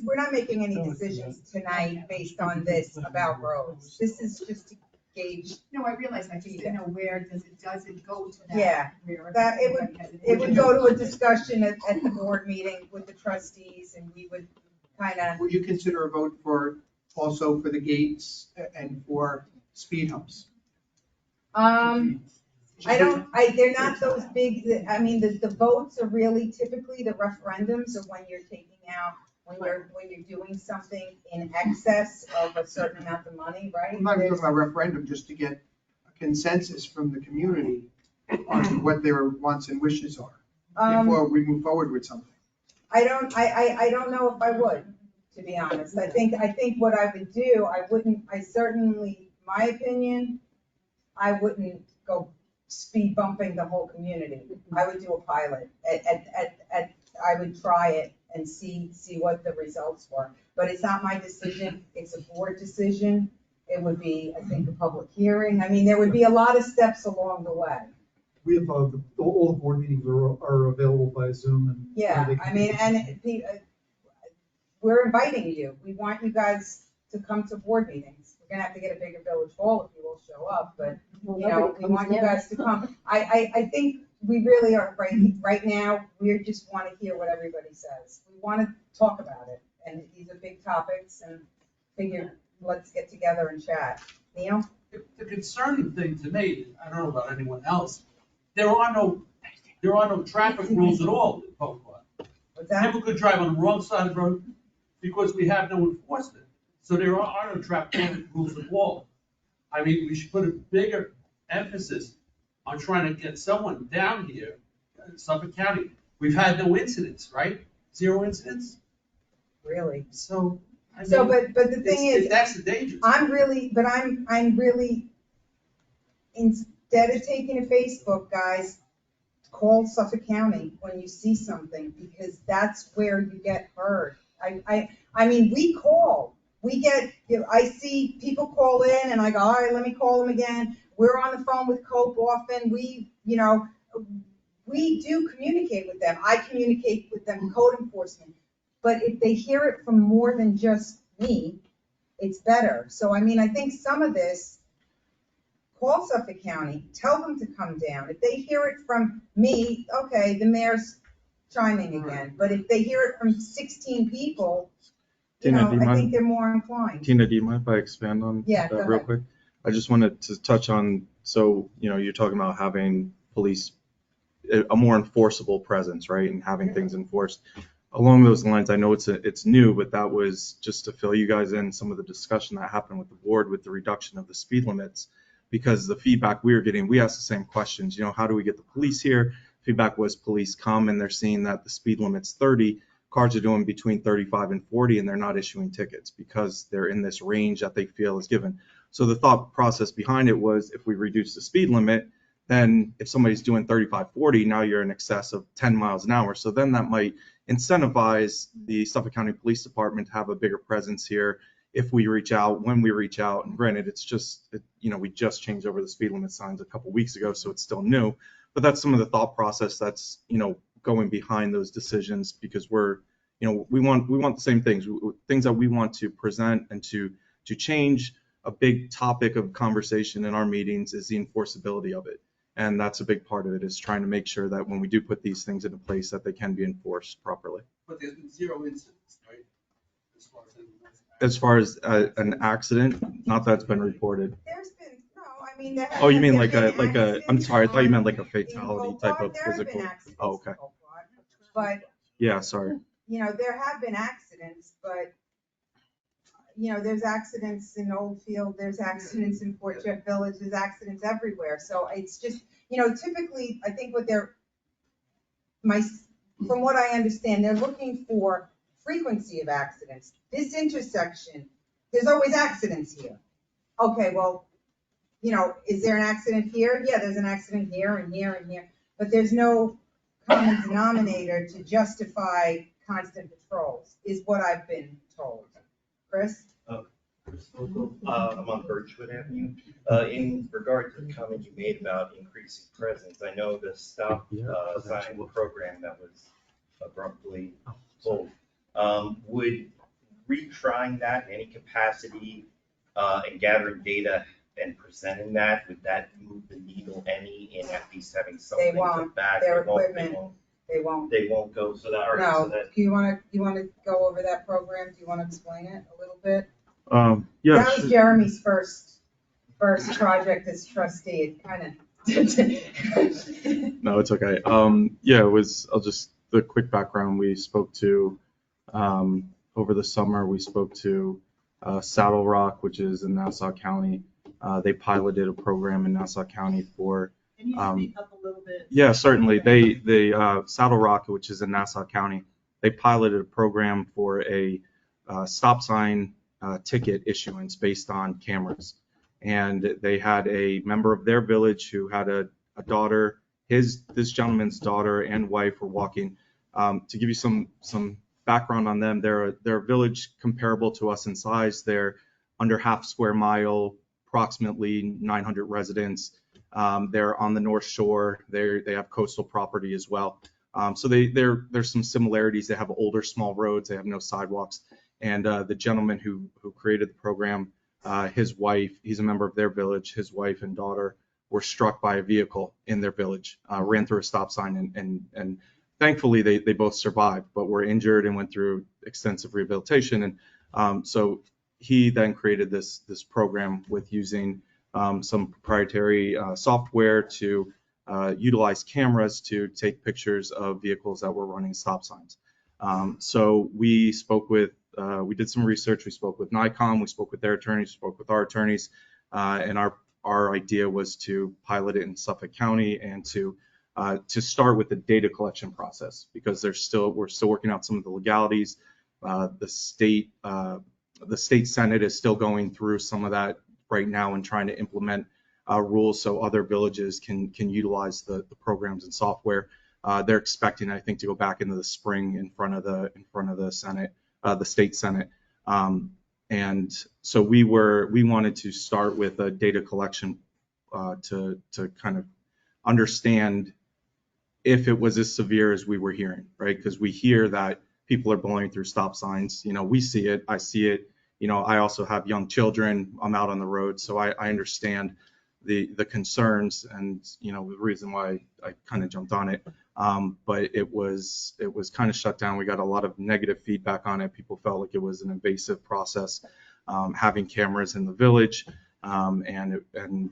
S2: we're not making any decisions tonight based on this about roads. This is just to gauge.
S20: No, I realize, I just didn't know where does it go to that?
S2: Yeah,
S20: where
S2: that it would go to a discussion at the board meeting with the trustees, and we would kind of.
S17: Would you consider a vote also for the gates and for speed humps?
S2: They're not those big, the votes are really typically, the referendums are when you're taking out, when you're doing something in excess of a certain amount of money, right?
S17: I'm not even talking about referendum, just to get a consensus from the community on what their wants and wishes are before we move forward with something.
S2: I don't know if I would, to be honest. I think what I would do, my opinion, I wouldn't go speed bumping the whole community. I would do a pilot. I would try it and see what the results were. But it's not my decision, it's a board decision. It would be, I think, a public hearing. There would be a lot of steps along the way.
S14: We have, all the board meetings are available by Zoom and.
S2: Yeah, we're inviting you. We want you guys to come to board meetings. We're gonna have to get a bigger village hall if you will show up, but, we want you guys to come. I think we really are, right now, we just want to hear what everybody says. We want to talk about it, and these are big topics, and figure, let's get together and chat. Neil?
S13: The concerning thing to me, I don't know about anyone else, there are no traffic rules at all in Poquat.
S2: What's that?
S13: People could drive on the wrong side of the road because we have no enforcement. So there are no draconian rules at all. I mean, we should put a bigger emphasis on trying to get someone down here in Suffolk County. We've had no incidents, right? 0 incidents?
S2: Really?
S13: So, I
S2: So,
S13: mean,
S2: but the thing is,
S13: that's the danger.
S2: I'm really, instead of taking to Facebook, guys, call Suffolk County when you see something, because that's where you get heard. I mean, we call, I see people call in and I go, all right, let me call them again. We're on the phone with COPE often. We do communicate with them. I communicate with them, code enforcement. But if they hear it from more than just me, it's better. So, I mean, I think some of this, call Suffolk County, tell them to come down. If they hear it from me, okay, the mayor's chiming again. But if they hear it from 16 people,
S7: Tina, do you
S2: I
S7: mind-
S2: think they're more inclined.
S7: Tina, do you mind if I expand on
S2: Yeah,
S7: that
S2: go
S7: real
S2: ahead.
S7: quick? I just wanted to touch on, so, you're talking about having police, a more enforceable presence, right? And having things enforced. Along those lines, I know it's new, but that was just to fill you guys in some of the discussion that happened with the board with the reduction of the speed limits. Because the feedback we were getting, we asked the same questions, how do we get the police here? Feedback was police come and they're seeing that the speed limit's 30, cars are doing between 35 and 40 and they're not issuing tickets because they're in this range that they feel is given. So the thought process behind it was if we reduce the speed limit, then if somebody's doing 35, 40, now you're in excess of 10 miles an hour. So then that might incentivize the Suffolk County Police Department to have a bigger presence here if we reach out, when we reach out. And granted, it's just, we just changed over the speed limit signs a couple weeks ago, so it's still new. But that's some of the thought process that's, going behind those decisions, because we're, we want the same things, things that we want to present and to change. A big topic of conversation in our meetings is the enforceability of it. And that's a big part of it, is trying to make sure that when we do put these things into place, that they can be enforced properly.
S13: But there's been 0 incidents, right?
S7: As far as an accident, not that's been reported.
S2: There's been, no, I mean, there
S7: Oh, you mean
S2: have
S7: like
S2: been
S7: a, I'm sorry, I thought you meant like a
S2: accidents
S7: fatality
S2: in
S7: type of
S2: Oakland. There have been
S7: physical.
S2: accidents
S7: Oh,
S2: in
S7: okay.
S2: Oakland. But,
S7: Yeah, sorry.
S2: there have been accidents, but, there's accidents in Oldfield, there's accidents in Fort Jeff Village, there's accidents everywhere. So it's just, typically, I think from what I understand, they're looking for frequency of accidents. This intersection, there's always accidents here. Okay, well, is there an accident here? Yeah, there's an accident here and here and here, but there's no common denominator to justify constant patrols, is what I've been told. Chris?
S21: Chris Vogel, I'm on Birchwood Avenue. In regard to the comment you made about increasing presence, I know the stop sign program that was abruptly pulled. Would retrying that in any capacity and gathering data and presenting that, would that move the needle any in at least having something to back?
S2: Their equipment, they won't.
S21: They won't go, so that, all right, so
S2: No,
S21: that.
S2: do you wanna go over that program? Do you wanna explain it a little bit?
S7: Yeah.
S2: That was Jeremy's first project as trustee. It kind of.
S7: No, it's okay. Yeah, the quick background, we spoke to, over the summer, we spoke to Saddle Rock, which is in Nassau County. They piloted a program in Nassau County for.
S12: Can you speak up a little bit?
S7: Yeah, certainly. They Saddle Rock, which is in Nassau County, they piloted a program for a stop sign ticket issuance based on cameras. And they had a member of their village who had a daughter. This gentleman's daughter and wife were walking. To give you some background on them, they're a village comparable to us in size. They're under half square mile, approximately 900 residents. They're on the North Shore. They have coastal property as well. So there's some similarities. They have older, small roads. They have no sidewalks. And the gentleman who created the program, his wife, he's a member of their village. His wife and daughter were struck by a vehicle in their village, ran through a stop sign, and thankfully they both survived, but were injured and went through extensive rehabilitation. And so he then created this program with using some proprietary software to utilize cameras to take pictures of vehicles that were running stop signs. So we spoke with we did some research. We spoke with NICOM, we spoke with their attorneys, we spoke with our attorneys, and our idea was to pilot it in Suffolk County and to start with the data collection process, because we're still working out some of the legalities. The state Senate is still going through some of that right now and trying to implement rules so other villages can utilize the programs and software. They're expecting, I think, to go back into the spring in front of the Senate, the state Senate. And so we wanted to start with a data collection to kind of understand if it was as severe as we were hearing, right? Because we hear that people are blowing through stop signs. You know, we see it, I see it. You know, I also have young children. I'm out on the road, so I understand the concerns and, you know, the reason why I kind of jumped on it. But it was kind of shut down. We got a lot of negative feedback on it. People felt like it was an invasive process, having cameras in the village, and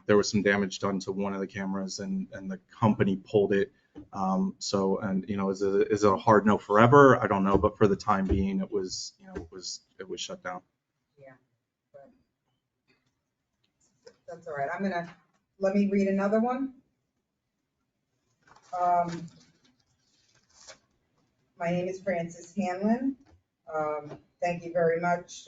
S7: there was some damage done to one of the cameras, and the company pulled it. So, and you know, is it a hard no forever? I don't know, but for the time being, it was shut down.
S2: Yeah, but that's all right. Let me read another one. My name is Frances Hanlon. Thank you very much.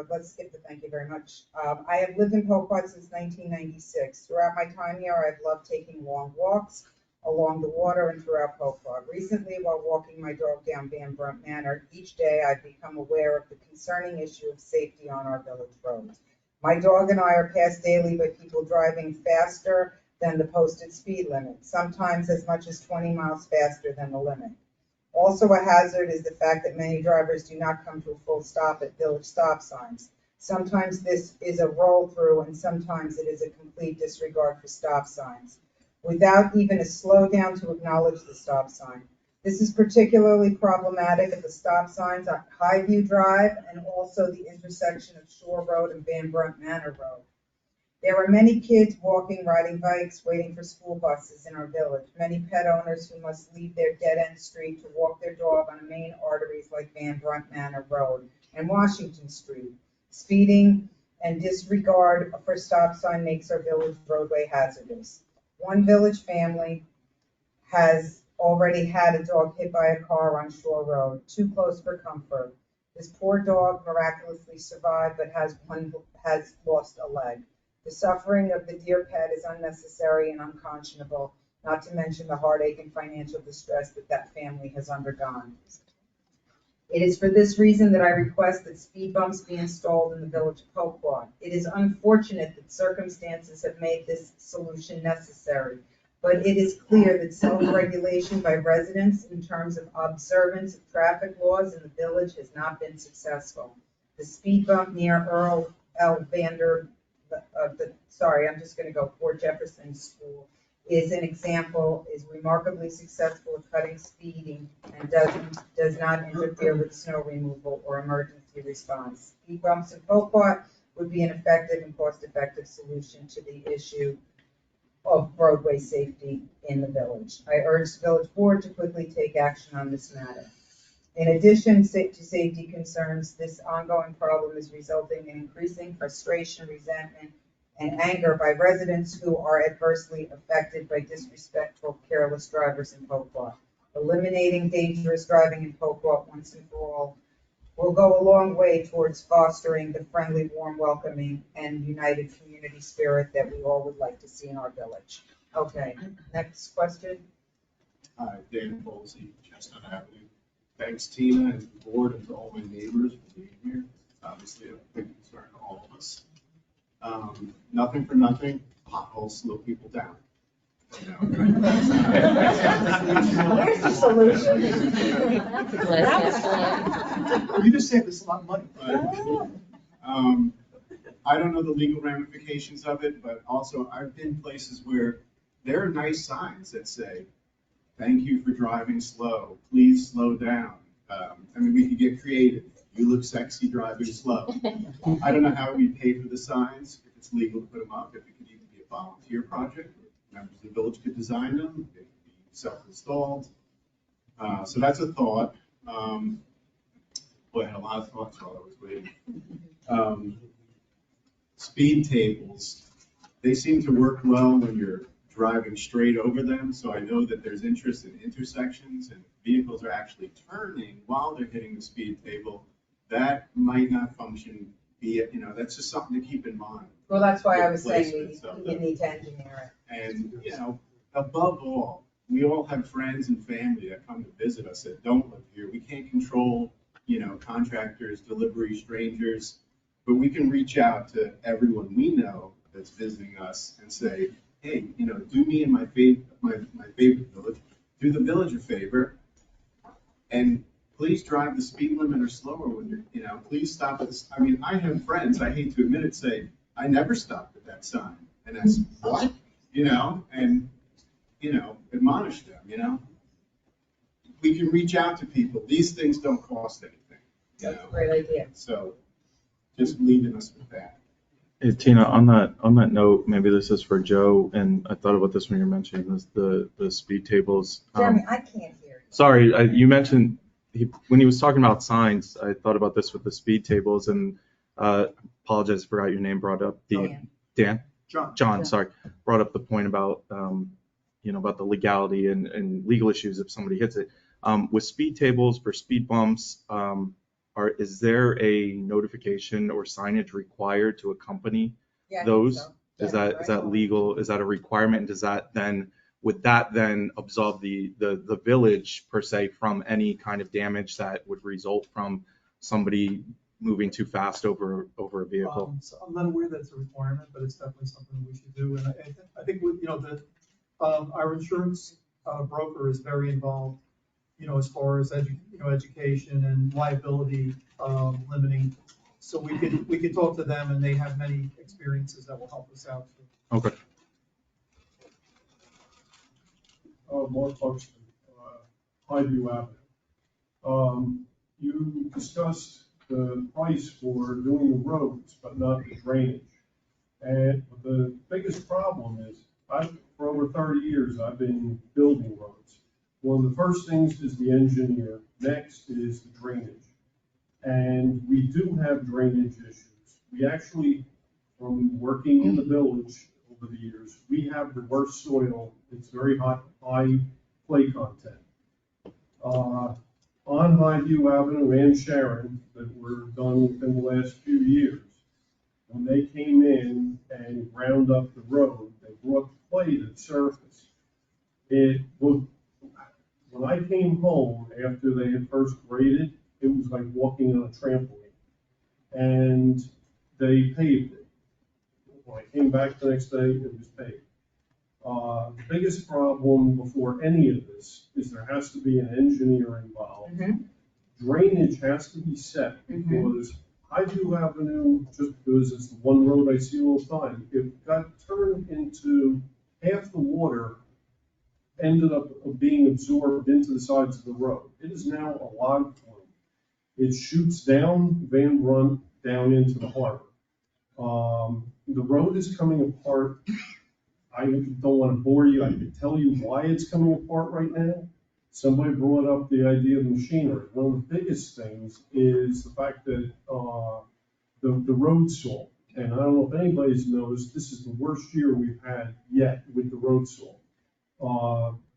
S2: Let's skip the thank you very much. I have lived in Poquot since 1996. Throughout my time here, I've loved taking long walks along the water and throughout Poquot. Recently, while walking my dog down Van Brunt Manor, each day I've become aware of the concerning issue of safety on our village roads. My dog and I are passed daily by people driving faster than the posted speed limit, sometimes as much as 20 miles faster than the limit. Also a hazard is the fact that many drivers do not come to a full stop at village stop signs. Sometimes this is a roll through and sometimes it is a complete disregard for stop signs, without even a slowdown to acknowledge the stop sign. This is particularly problematic at the stop signs on Highview Drive and also the intersection of Shore Road and Van Brunt Manor Road. There are many kids walking, riding bikes, waiting for school buses in our village. Many pet owners who must leave their dead-end street to walk their dog on main arteries like Van Brunt Manor Road and Washington Street. Speeding and disregard for stop sign makes our village roadway hazardous. One village family has already had a dog hit by a car on Shore Road, too close for comfort. This poor dog miraculously survived but has lost a leg. The suffering of the dear pet is unnecessary and unconscionable, not to mention the heartache and financial distress that family has undergone. It is for this reason that I request that speed bumps be installed in the village of Poquot. It is unfortunate that circumstances have made this solution necessary, but it is clear that self-regulation by residents in terms of observance of traffic laws in the village has not been successful. The speed bump near Earl L. Vander I'm just going to go Fort Jefferson School is an example, is remarkably successful at cutting speeding and does not interfere with snow removal or emergency response. Speed bumps in Poquot would be an effective and cost-effective solution to the issue of roadway safety in the village. I urge the village board to quickly take action on this matter. In addition to safety concerns, this ongoing problem is resulting in increasing frustration, resentment, and anger by residents who are adversely affected by disrespectful, careless drivers in Poquot. Eliminating dangerous driving in Poquot once and for all will go a long way towards fostering the friendly, warm, welcoming, and united community spirit that we all would like to see in our village. Okay, next question.
S1: Hi, Dan Bolsey, Chestnut Avenue. Thanks, Tina, and the board, and to all my neighbors for being here. Obviously, a big concern to all of us. Nothing for nothing, potholes slow people down.
S2: Here's the solution.
S1: You just saved us a lot of money. But, I don't know the legal ramifications of it, but also I've been places where there are nice signs that say, "Thank you for driving slow. Please slow down." I mean, we could get creative. You look sexy driving slow. I don't know how we pay for the signs, if it's legal to put them up, if it could even be a volunteer project. Members of the village could design them, they could be self-installed. So that's a thought. Boy, I had a lot of thoughts while I was waiting. Speed tables, they seem to work well when you're driving straight over them, so I know that there's interest in intersections and vehicles are actually turning while they're hitting the speed table. That might not function, that's just something to keep in mind.
S2: Well, that's why I was saying
S1: Placements of
S2: we need to engineer
S1: And, above all, we all have friends and family that come to visit us that don't live here. We can't control, contractors, delivery, strangers, but we can reach out to everyone we know that's visiting us and say, hey, do me and my favorite village, do the village a favor, and please drive the speed limit or slower when you're, please stop at this. I mean, I have friends, I hate to admit it, say, I never stopped at that sign. And that's what? And, admonish them, We can reach out to people. These things don't cost anything.
S2: That's a great idea.
S1: So just leaving us with that.
S7: Hey, Tina, on that note, maybe this is for Joe, and I thought about this when you were mentioning this, the speed tables.
S2: Jeremy, I can't hear you.
S7: Sorry, you mentioned, when he was talking about signs, I thought about this with the speed tables, and apologize, forgot your name, brought up Dan? John, sorry, brought up the point about, about the legality and legal issues if somebody hits it. With speed tables for speed bumps, is there a notification or signage required to accompany those?
S2: So.
S7: Is that legal? Is that a requirement? Would that then absolve the village per se from any kind of damage that would result from somebody moving too fast over a vehicle?
S14: So I'm not aware that's a requirement, but it's definitely something we should do. And I think, our insurance broker is very involved, as far as education and liability limiting. So we could talk to them, and they have many experiences that will help us out too.
S7: Okay.
S3: Mark Buxton, Highview Avenue. You discussed the price for doing the roads, but not the drainage. And the biggest problem is, for over 30 years, I've been building roads. One of the first things is the engineer, next is the drainage. And we do have drainage issues. We actually, from working in the village over the years, we have the worst soil. It's very high clay content. On Highview Avenue and Sharon, that were done within the last few years, when they came in and ground up the road, they brought clay to the surface. When I came home after they had first graded, it was like walking on a trampoline. And they paved it. When I came back the next day, it was paved. The biggest problem before any of this is there has to be an engineer involved. Drainage has to be set because Highview Avenue, just because it's the one road I see all the time, it got turned into half the water ended up being absorbed into the sides of the road. It is now a log flume. It shoots down Van Brunt down into the harbor. The road is coming apart. I don't want to bore you. I can tell you why it's coming apart right now. Somebody brought up the idea of machinery. One of the biggest things is the fact that the road salt, and I don't know if anybody's noticed, this is the worst year we've had yet with the road salt.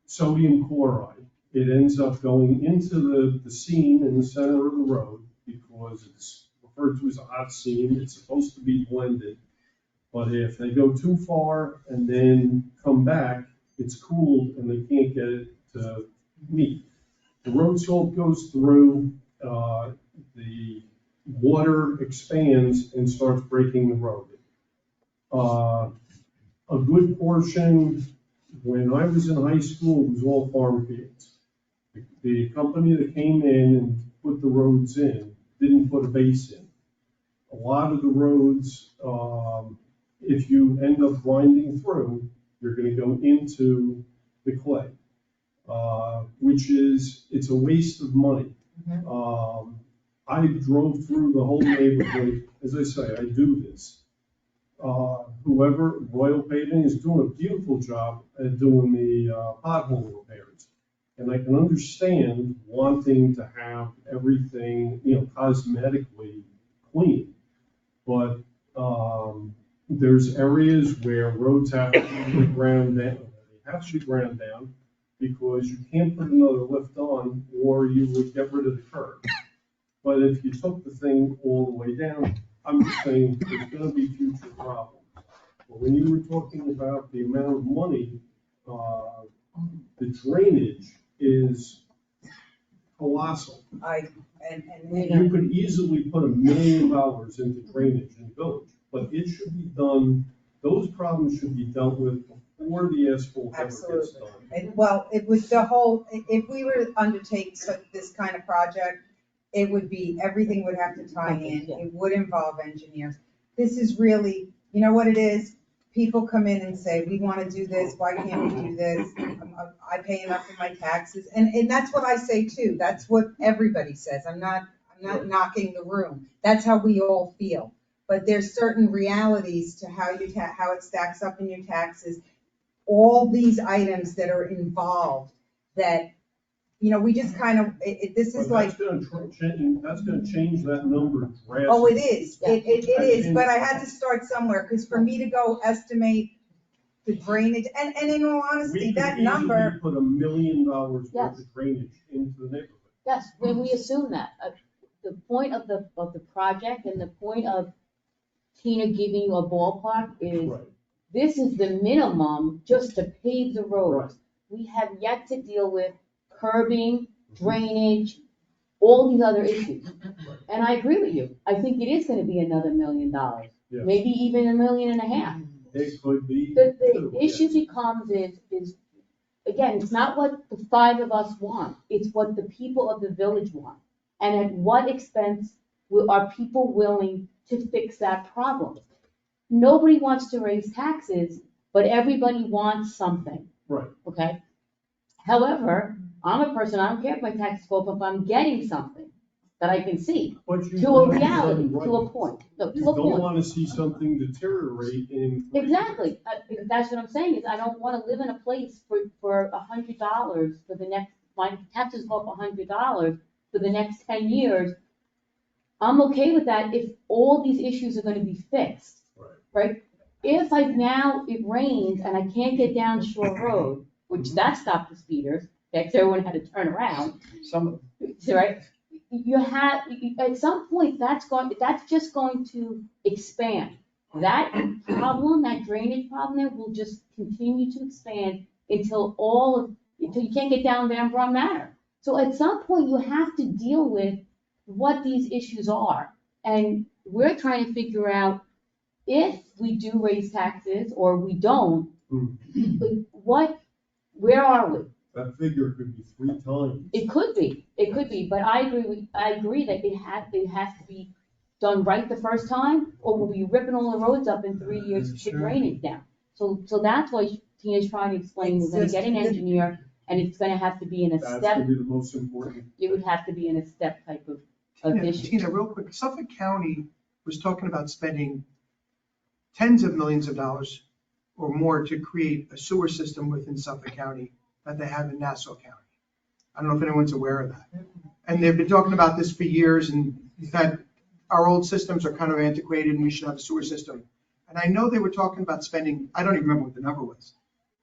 S3: Sodium chloride. It ends up going into the seam in the center of the road because it's referred to as a hot seam. It's supposed to be blended. But if they go too far and then come back, it's cooled and they can't get it to meet. The road salt goes through, the water expands and starts breaking the road. A good portion, when I was in high school, it was all farm fields. The company that came in and put the roads in didn't put a base in. A lot of the roads, if you end up grinding through, you're going to go into the clay, which it's a waste of money. I drove through the whole neighborhood. As I say, I do this. Royal Paving is doing a beautiful job at doing the pothole repairs. And I can understand wanting to have everything, cosmetically clean. But, there's areas where roads have to be ground down, they have to be ground down because you can't put another lift on or you would get rid of the curb. But if you took the thing all the way down, I'm just saying there's gonna be future problems. But when you were talking about the amount of money, the drainage is colossal. You could easily put $1 million into drainage in the village, but it should be done, those problems should be dealt with before the asphalt ever gets done.
S2: Well, it was the whole, if we were to undertake this kind of project, it would be, everything would have to tie in, it would involve engineers. This is really, you know what it is? People come in and say, we want to do this, why can't we do this? I pay enough in my taxes, and that's what I say too, that's what everybody says, I'm not knocking the room, that's how we all feel. But there's certain realities to how it stacks up in your taxes, all these items that are involved that, we just kind of, this is like.
S3: That's gonna change that number drastically.
S2: Oh, it is, it is, but I had to start somewhere, because for me to go estimate the drainage, and in all honesty, that number.
S3: We could easily put $1 million worth of drainage into the neighborhood.
S9: Yes, when we assume that, the point of the project and the point of Tina giving you a ballpark is, this is the minimum just to pave the roads. We have yet to deal with curbing, drainage, all these other issues. And I agree with you, I think it is gonna be another $1 million, maybe even $1.5 million.
S3: It could be.
S9: The issue becomes is, again, it's not what the 5 of us want, it's what the people of the village want. And at what expense are people willing to fix that problem? Nobody wants to raise taxes, but everybody wants something.
S3: Right.
S9: Okay? However, I'm a person, I don't care if my taxes go up, if I'm getting something that I can see, to a reality, to a point. No, to
S3: You
S9: a
S3: don't
S9: point.
S3: wanna see something deteriorate in.
S9: Exactly, that's what I'm saying, is I don't wanna live in a place for $100 for the next, my taxes go up $100 for the next 10 years. I'm okay with that if all these issues are gonna be fixed, right? If now it rains and I can't get down Shore Road, which that stopped the speeders, okay, 'cause everyone had to turn around.
S16: Some of them.
S9: Right? At some point, that's just going to expand. That problem, that drainage problem there will just continue to expand until you can't get down Van Brunt Manor. So at some point, you have to deal with what these issues are. And we're trying to figure out if we do raise taxes or we don't, where are we?
S3: That figure could be 3 times.
S9: It could be, but I agree that it has to be done right the first time, or we'll be ripping all the roads up in 3 years to put drainage down. So that's why Tina's trying to explain, we're gonna get an engineer, and it's gonna have to be in a step.
S3: That's gonna be the most important.
S9: It would have to be in a step type of issue.
S17: Tina, real quick, Suffolk County was talking about spending tens of millions of dollars or more to create a sewer system within Suffolk County that they have in Nassau County. I don't know if anyone's aware of that. And they've been talking about this for years, and that our old systems are kind of antiquated and we should have a sewer system. And I know they were talking about spending, I don't even remember what the number was,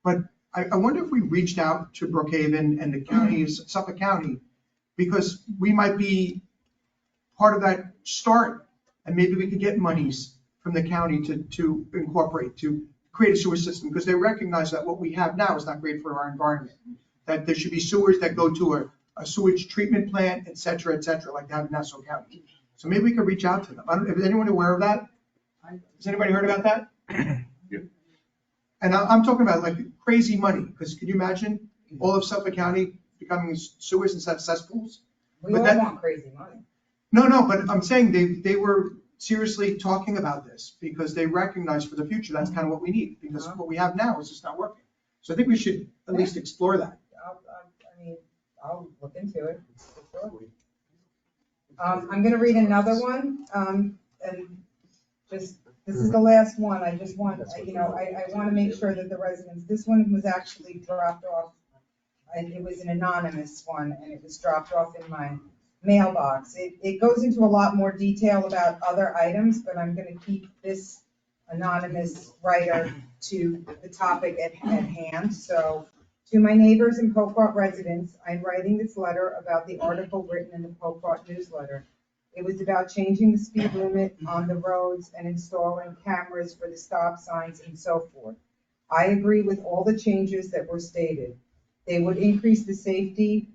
S17: but I wonder if we reached out to Brookhaven and the counties, Suffolk County, because we might be part of that start, and maybe we could get monies from the county to incorporate, to create a sewer system, because they recognize that what we have now is not great for our environment. That there should be sewers that go to a sewage treatment plant, et cetera, like they have in Nassau County. So maybe we could reach out to them. Is anyone aware of that? Has anybody heard about that?
S15: Yeah.
S17: And I'm talking about like crazy money, because could you imagine all of Suffolk County becoming sewers instead of cesspools?
S2: We all want crazy money.
S17: No, but I'm saying they were seriously talking about this because they recognize for the future, that's kind of what we need, because what we have now is just not working. So I think we should at least explore that.
S2: I'll look into it. I'm gonna read another one, and just, this is the last one, I just want, I wanna make sure that the residents, this one was actually dropped off. and it was an anonymous one, and it was dropped off in my mailbox. It goes into a lot more detail about other items, but I'm gonna keep this anonymous writer to the topic at hand. So, to my neighbors and Pocart residents, I'm writing this letter about the article written in the Pocart newsletter. It was about changing the speed limit on the roads and installing cameras for the stop signs and so forth. I agree with all the changes that were stated. They would increase the safety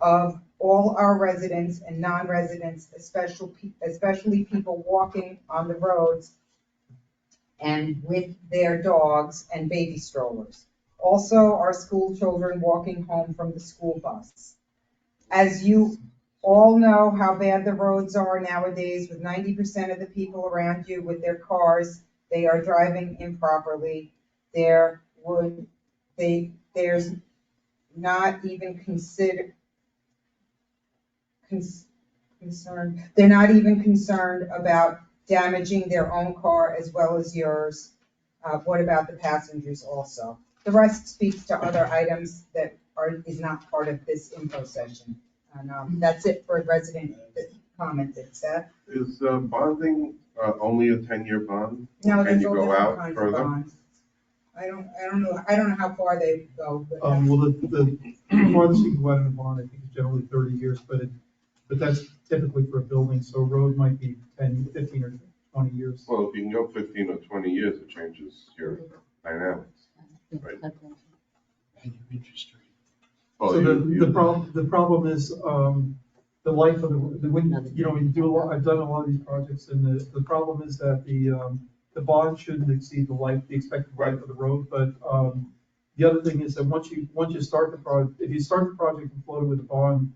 S2: of all our residents and non-residents, especially people walking on the roads and with their dogs and baby strollers. Also, our school children walking home from the school bus. As you all know how bad the roads are nowadays, with 90% of the people around you with their cars, they are driving improperly. There's not even they're not even concerned about damaging their own car as well as yours. What about the passengers also? The rest speaks to other items that is not part of this info session. And that's it for resident comments. Seth?
S15: Is bonding only a 10-year bond?
S2: No,
S15: Can
S2: there's
S15: you
S2: all
S15: go
S2: different
S15: out
S2: kinds of
S15: further?
S2: bonds. I don't know how far they go, but.
S14: Well, the farthest you can go out in a bond, I think, is generally 30 years, but that's typically for a building, so a road might be 10, 15, or 20 years.
S15: Well, if you can go 15 or 20 years, it changes your dynamics, right?
S14: So the problem is, the life of I've done a lot of these projects, and the problem is that the bond shouldn't exceed the expected life of the road, but, the other thing is that once you start the project, if you start the project and float it with a bond,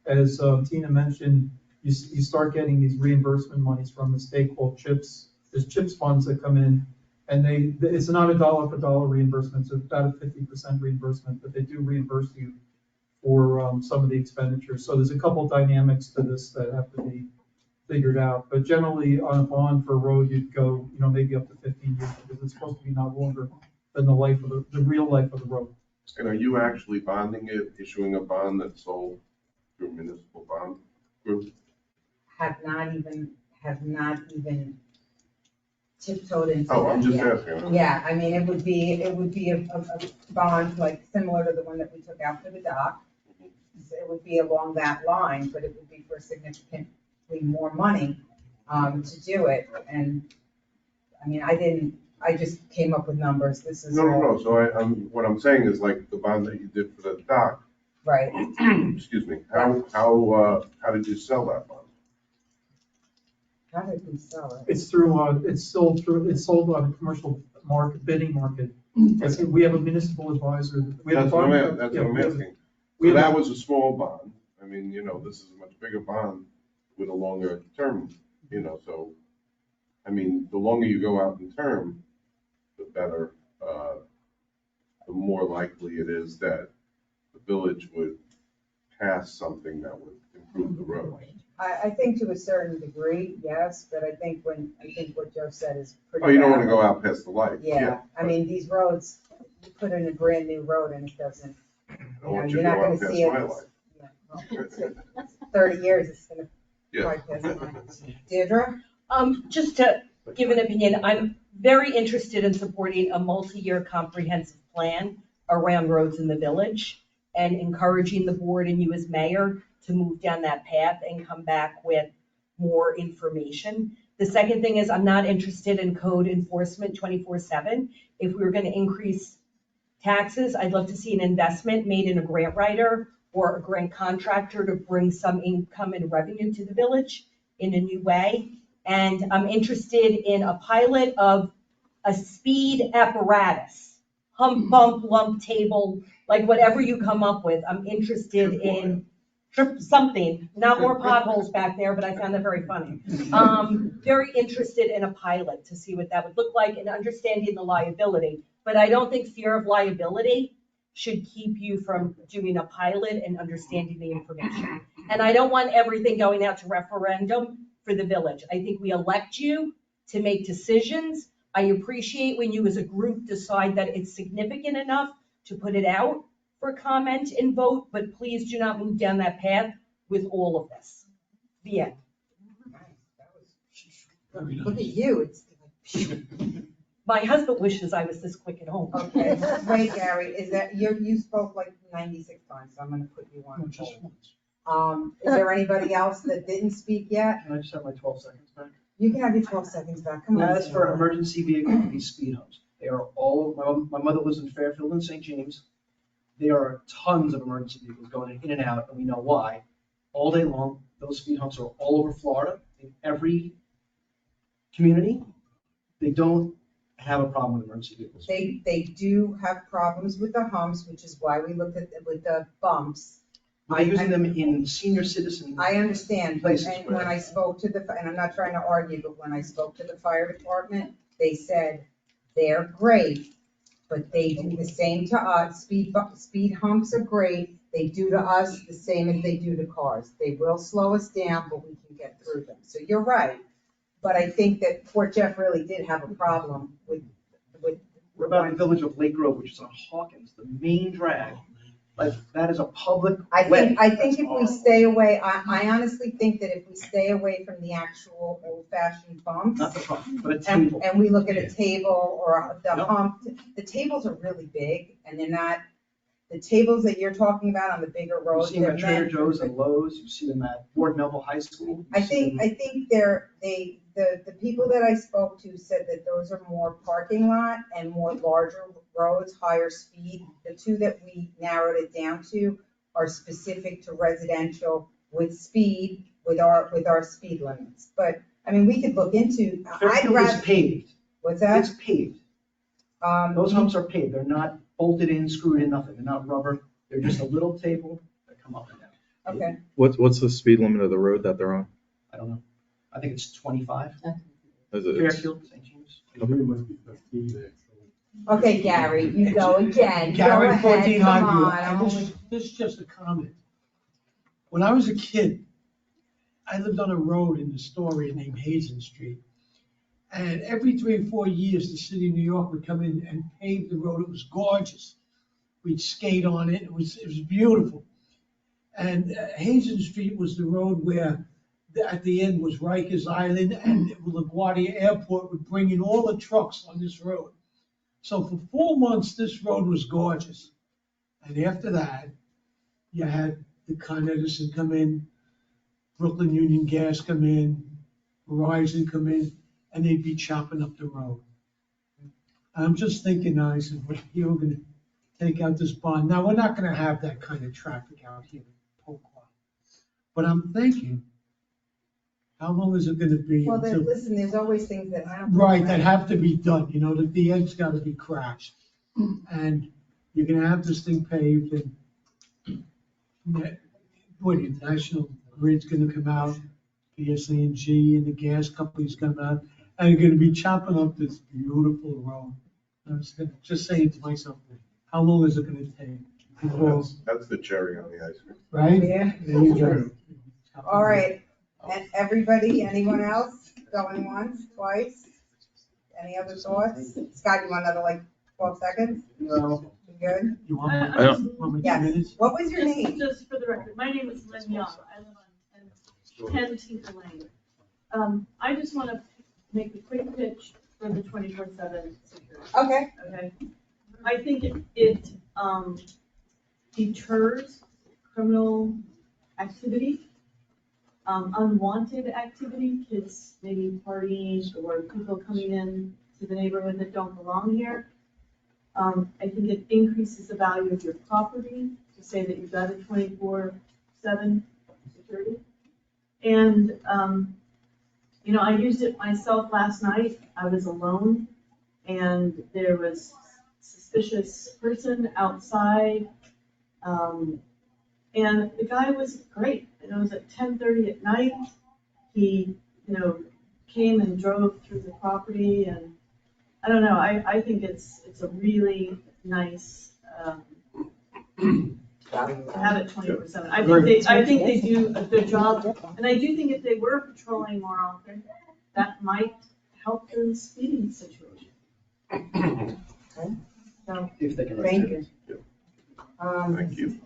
S14: as Tina mentioned, you start getting these reimbursement monies from the state called CHIPS. There's CHIPS funds that come in, and it's not a dollar for dollar reimbursement, it's about a 50% reimbursement, but they do reimburse you for some of the expenditures. So there's a couple dynamics to this that have to be figured out. But generally, on a bond for a road, you'd go, maybe up to 15 years, because it's supposed to be not longer than the real life of the road.
S15: And are you actually bonding it, issuing a bond that's sold through municipal bond group?
S2: Have not even tiptoed into
S15: Oh, I'm
S2: that
S15: just
S2: yet.
S15: asking.
S2: Yeah, I mean, it would be a bond like similar to the one that we took out for the dock. It would be along that line, but it would be for significantly more money, to do it. And, I mean, I just came up with numbers. This is.
S15: No. So what I'm saying is like the bond that you did for the dock.
S2: Right.
S15: Excuse me. How did you sell that bond?
S2: How did we sell it?
S14: It's sold on a commercial bidding market. We have a municipal advisor.
S15: That's what I'm asking. So that was a small bond. I mean, this is a much bigger bond with a longer term, so, I mean, the longer you go out in term, the better, the more likely it is that the village would pass something that would improve the road.
S2: I think to a certain degree, yes, but I think what Joe said is pretty.
S15: Oh, you don't want to
S2: valid.
S15: go out past the light.
S2: Yeah, I mean, these roads, you put in a brand new road and it doesn't,
S15: I want you
S2: you're
S15: to
S2: not
S15: go
S2: gonna
S15: out past
S2: see it.
S15: my light.
S2: Yeah, well, 30 years, it's gonna
S15: Yeah.
S2: probably pass mine. Deirdre?
S6: Just to give an opinion, I'm very interested in supporting a multi-year comprehensive plan around roads in the village and encouraging the board and you as mayor to move down that path and come back with more information. The second thing is I'm not interested in code enforcement 24/7. If we were going to increase taxes, I'd love to see an investment made in a grant writer or a grant contractor to bring some income and revenue to the village in a new way. And I'm interested in a pilot of a speed apparatus, hump, bump, lump table, like whatever you come up with. I'm interested in something, not more potholes back there, but I found that very funny. Very interested in a pilot to see what that would look like and understanding the liability. But I don't think fear of liability should keep you from doing a pilot and understanding the information. And I don't want everything going out to referendum for the village. I think we elect you to make decisions. I appreciate when you as a group decide that it's significant enough to put it out for comment and vote, but please do not move down that path with all of this. The end.
S2: Look at you, it's.
S6: My husband wishes I was this quick at home.
S2: Okay, wait, Gary, is that, you spoke like 96 times, so I'm gonna put you on.
S16: Just once.
S2: Is there anybody else that didn't speak yet?
S16: Can I just have my 12 seconds back?
S2: You can have your 12 seconds back, come on.
S16: As for emergency vehicles, these speed humps, they are all, my mother lives in Fairfield and St. James. There are tons of emergency vehicles going in and out, and we know why. All day long, those speed humps are all over Florida, in every community. They don't have a problem with emergency vehicles.
S2: They do have problems with the humps, which is why we looked at, with the bumps.
S16: They're using them in senior citizen.
S2: I understand, but
S16: places
S2: and
S16: where-
S2: when I spoke to the, and I'm not trying to argue, but when I spoke to the fire department, they said they're great, but they do the same to us. Speed humps are great. They do to us the same as they do to cars. They will slow us down, but we can get through them. So you're right. But I think that Fort Jeff really did have a problem with.
S16: What about the village of Lake Grove, which is on Hawkins, the main drag? Like, that is a public way.
S2: I think if we stay away, I honestly think that if we stay away from the actual old fashioned bumps.
S16: Not the front, but a table.
S2: And we look at a table or the hump, the tables are really big and they're not, the tables that you're talking about on the bigger
S16: You
S2: roads,
S16: see them
S2: they're
S16: at Trader
S2: meant.
S16: Joe's and Lowe's, you see them at Ward Melville High School.
S2: I think the people that I spoke to said that those are more parking lot and more larger roads, higher speed. The two that we narrowed it down to are specific to residential with speed, with our speed limits. But, I mean, we could look into, I'd
S16: Fairfield
S2: rather.
S16: is paved.
S2: What's that?
S16: It's paved. Those humps are paved. They're not bolted in, screwed in, nothing. They're not rubber. They're just a little table that come up and down.
S2: Okay.
S7: What's the speed limit of the road that they're on?
S16: I don't know. I think it's 25.
S7: Is it?
S16: Fairfield, St. James.
S2: Okay, Gary, you go again. Go
S4: Gary,
S2: ahead,
S4: 14
S2: come
S4: on you.
S2: on.
S4: And this is just a comment. When I was a kid, I lived on a road in Astoria named Hazen Street. And every 3 or 4 years, the city of New York would come in and pave the road. It was gorgeous. We'd skate on it. It was beautiful. And Hazen Street was the road where at the end was Rikers Island, and LaGuardia Airport would bring in all the trucks on this road. So for 4 months, this road was gorgeous. And after that, you had the Con Edison come in, Brooklyn Union Gas come in, Verizon come in, and they'd be chopping up the road. I'm just thinking, I said, well, you're gonna take out this bond. Now, we're not gonna have that kind of traffic out here in Polk. But I'm thinking, how long is it gonna be
S2: Well,
S4: until?
S2: listen, there's always things that I don't.
S4: Right, that have to be done, you know, that the end's gotta be crashed. And you're gonna have this thing paved and, what, the National Grid's gonna come out, PSE&G and the gas company's come out, and you're gonna be chopping up this beautiful road. I was just saying to myself, how long is it gonna take? Before-
S15: That's the cherry on the ice cream.
S4: Right?
S2: Yeah.
S4: There you go.
S2: All right, and everybody, anyone else going once, twice? Any other thoughts? Scott, you want another like 12 seconds?
S16: No.
S2: You good?
S4: You want
S7: I
S4: my,
S7: don't-
S4: want my 2
S2: Yes.
S4: minutes?
S2: What was your name?
S5: Just for the record, my name is Lynn Young. I live on 10 Tinker Lane. I just want to make a quick pitch for the 24/7 security.
S2: Okay.
S5: Okay. I think it deters criminal activity, unwanted activity, kids maybe partying or people coming in to the neighborhood that don't belong here. I think it increases the value of your property to say that you've got a 24/7 security. And, you know, I used it myself last night. I was alone and there was suspicious person outside. And the guy was great. And it was at 10:30 at night. He, you know, came and drove through the property and I don't know, I think it's a really nice, to have it 24/7. I think they do a good job, and I do think if they were patrolling more often, that might help the speeding situation. So,
S16: If they can.
S2: Thank you.
S15: Thank you.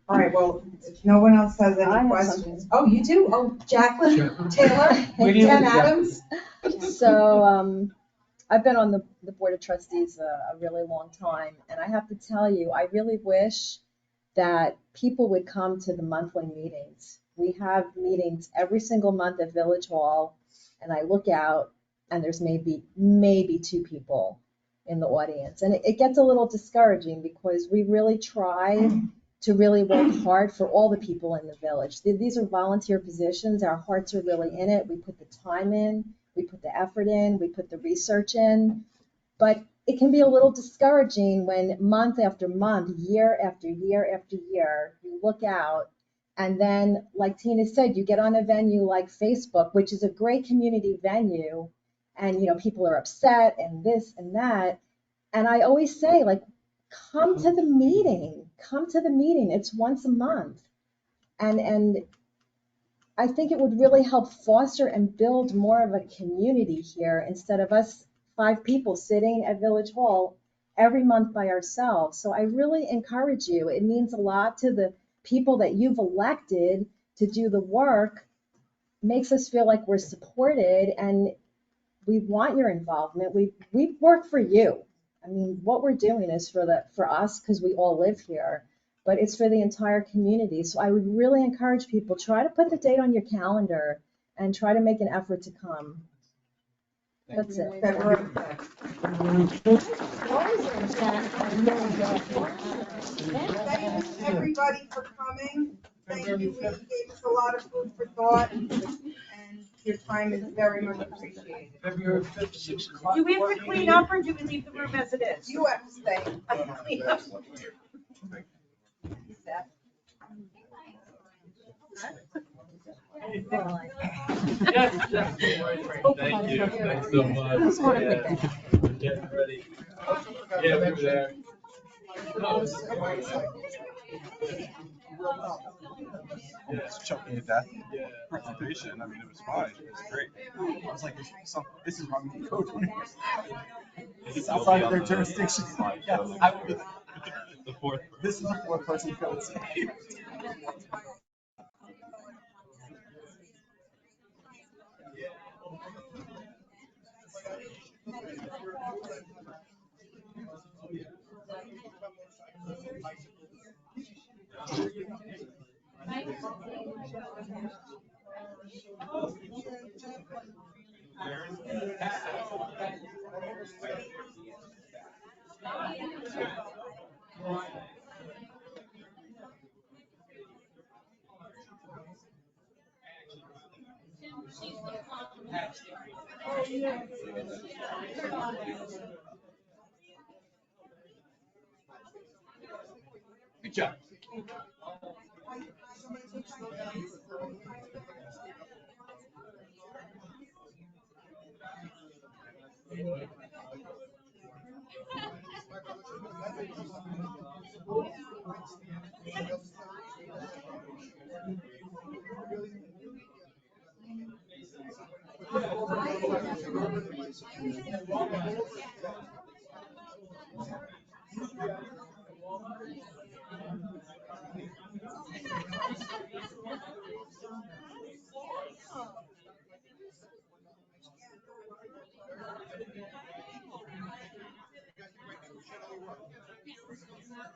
S2: All right, well, if no one else has
S11: I
S2: any
S11: have
S2: questions. Oh, you do? Oh, Jacqueline Taylor,
S4: Where do you
S2: 10
S4: live,
S2: Adams?
S11: So, I've been on the Board of Trustees a really long time, and I have to tell you, I really wish that people would come to the monthly meetings. We have meetings every single month at Village Hall, and I look out, and there's maybe 2 people in the audience. And it gets a little discouraging because we really try to really work hard for all the people in the village. These are volunteer positions. Our hearts are really in it. We put the time in, we put the effort in, we put the research in. But it can be a little discouraging when month after month, year after year after year, you look out and then, like Tina said, you get on a venue like Facebook, which is a great community venue, and people are upset and this and that. And I always say, like, come to the meeting. Come to the meeting. It's once a month. And I think it would really help foster and build more of a community here instead of us 5 people sitting at Village Hall every month by ourselves. So I really encourage you. It means a lot to the people that you've elected to do the work. Makes us feel like we're supported, and we want your involvement. We work for you. I mean, what we're doing is for us because we all live here, but it's for the entire community. So I would really encourage people, try to put the date on your calendar and try to make an effort to come. That's it.
S2: Thank you, everybody, for coming. Thank you. You gave us a lot of food for thought, and your time is very much appreciated.
S4: February 5th, 6 o'clock.
S6: Do we have to clean up or do we leave the room as it is?
S2: You have to stay.
S6: Clean up.
S13: Thank you, thanks so much. Yeah. Getting ready. Yeah, we were there. No, this is great.
S22: It's choking to death. Presentation, I mean, it was fine. It was great. I was like, this is wrong with code. It's outside of their jurisdiction. Yes, I would. The 4th. This is the 4th person code.
S13: Good job.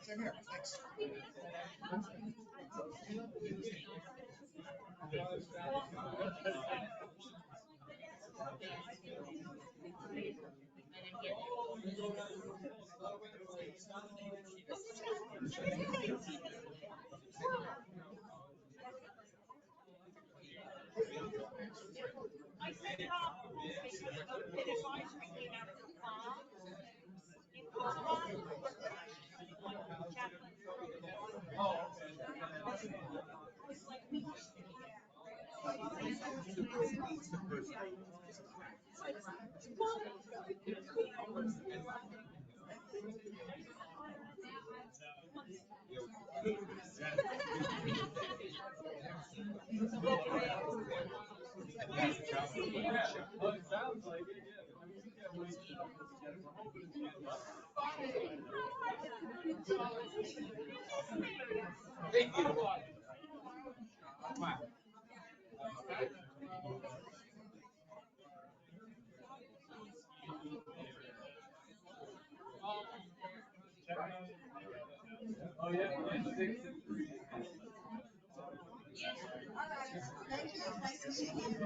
S17: Same here, thanks.
S13: Oh, yeah.
S8: Thank you, nice to meet you.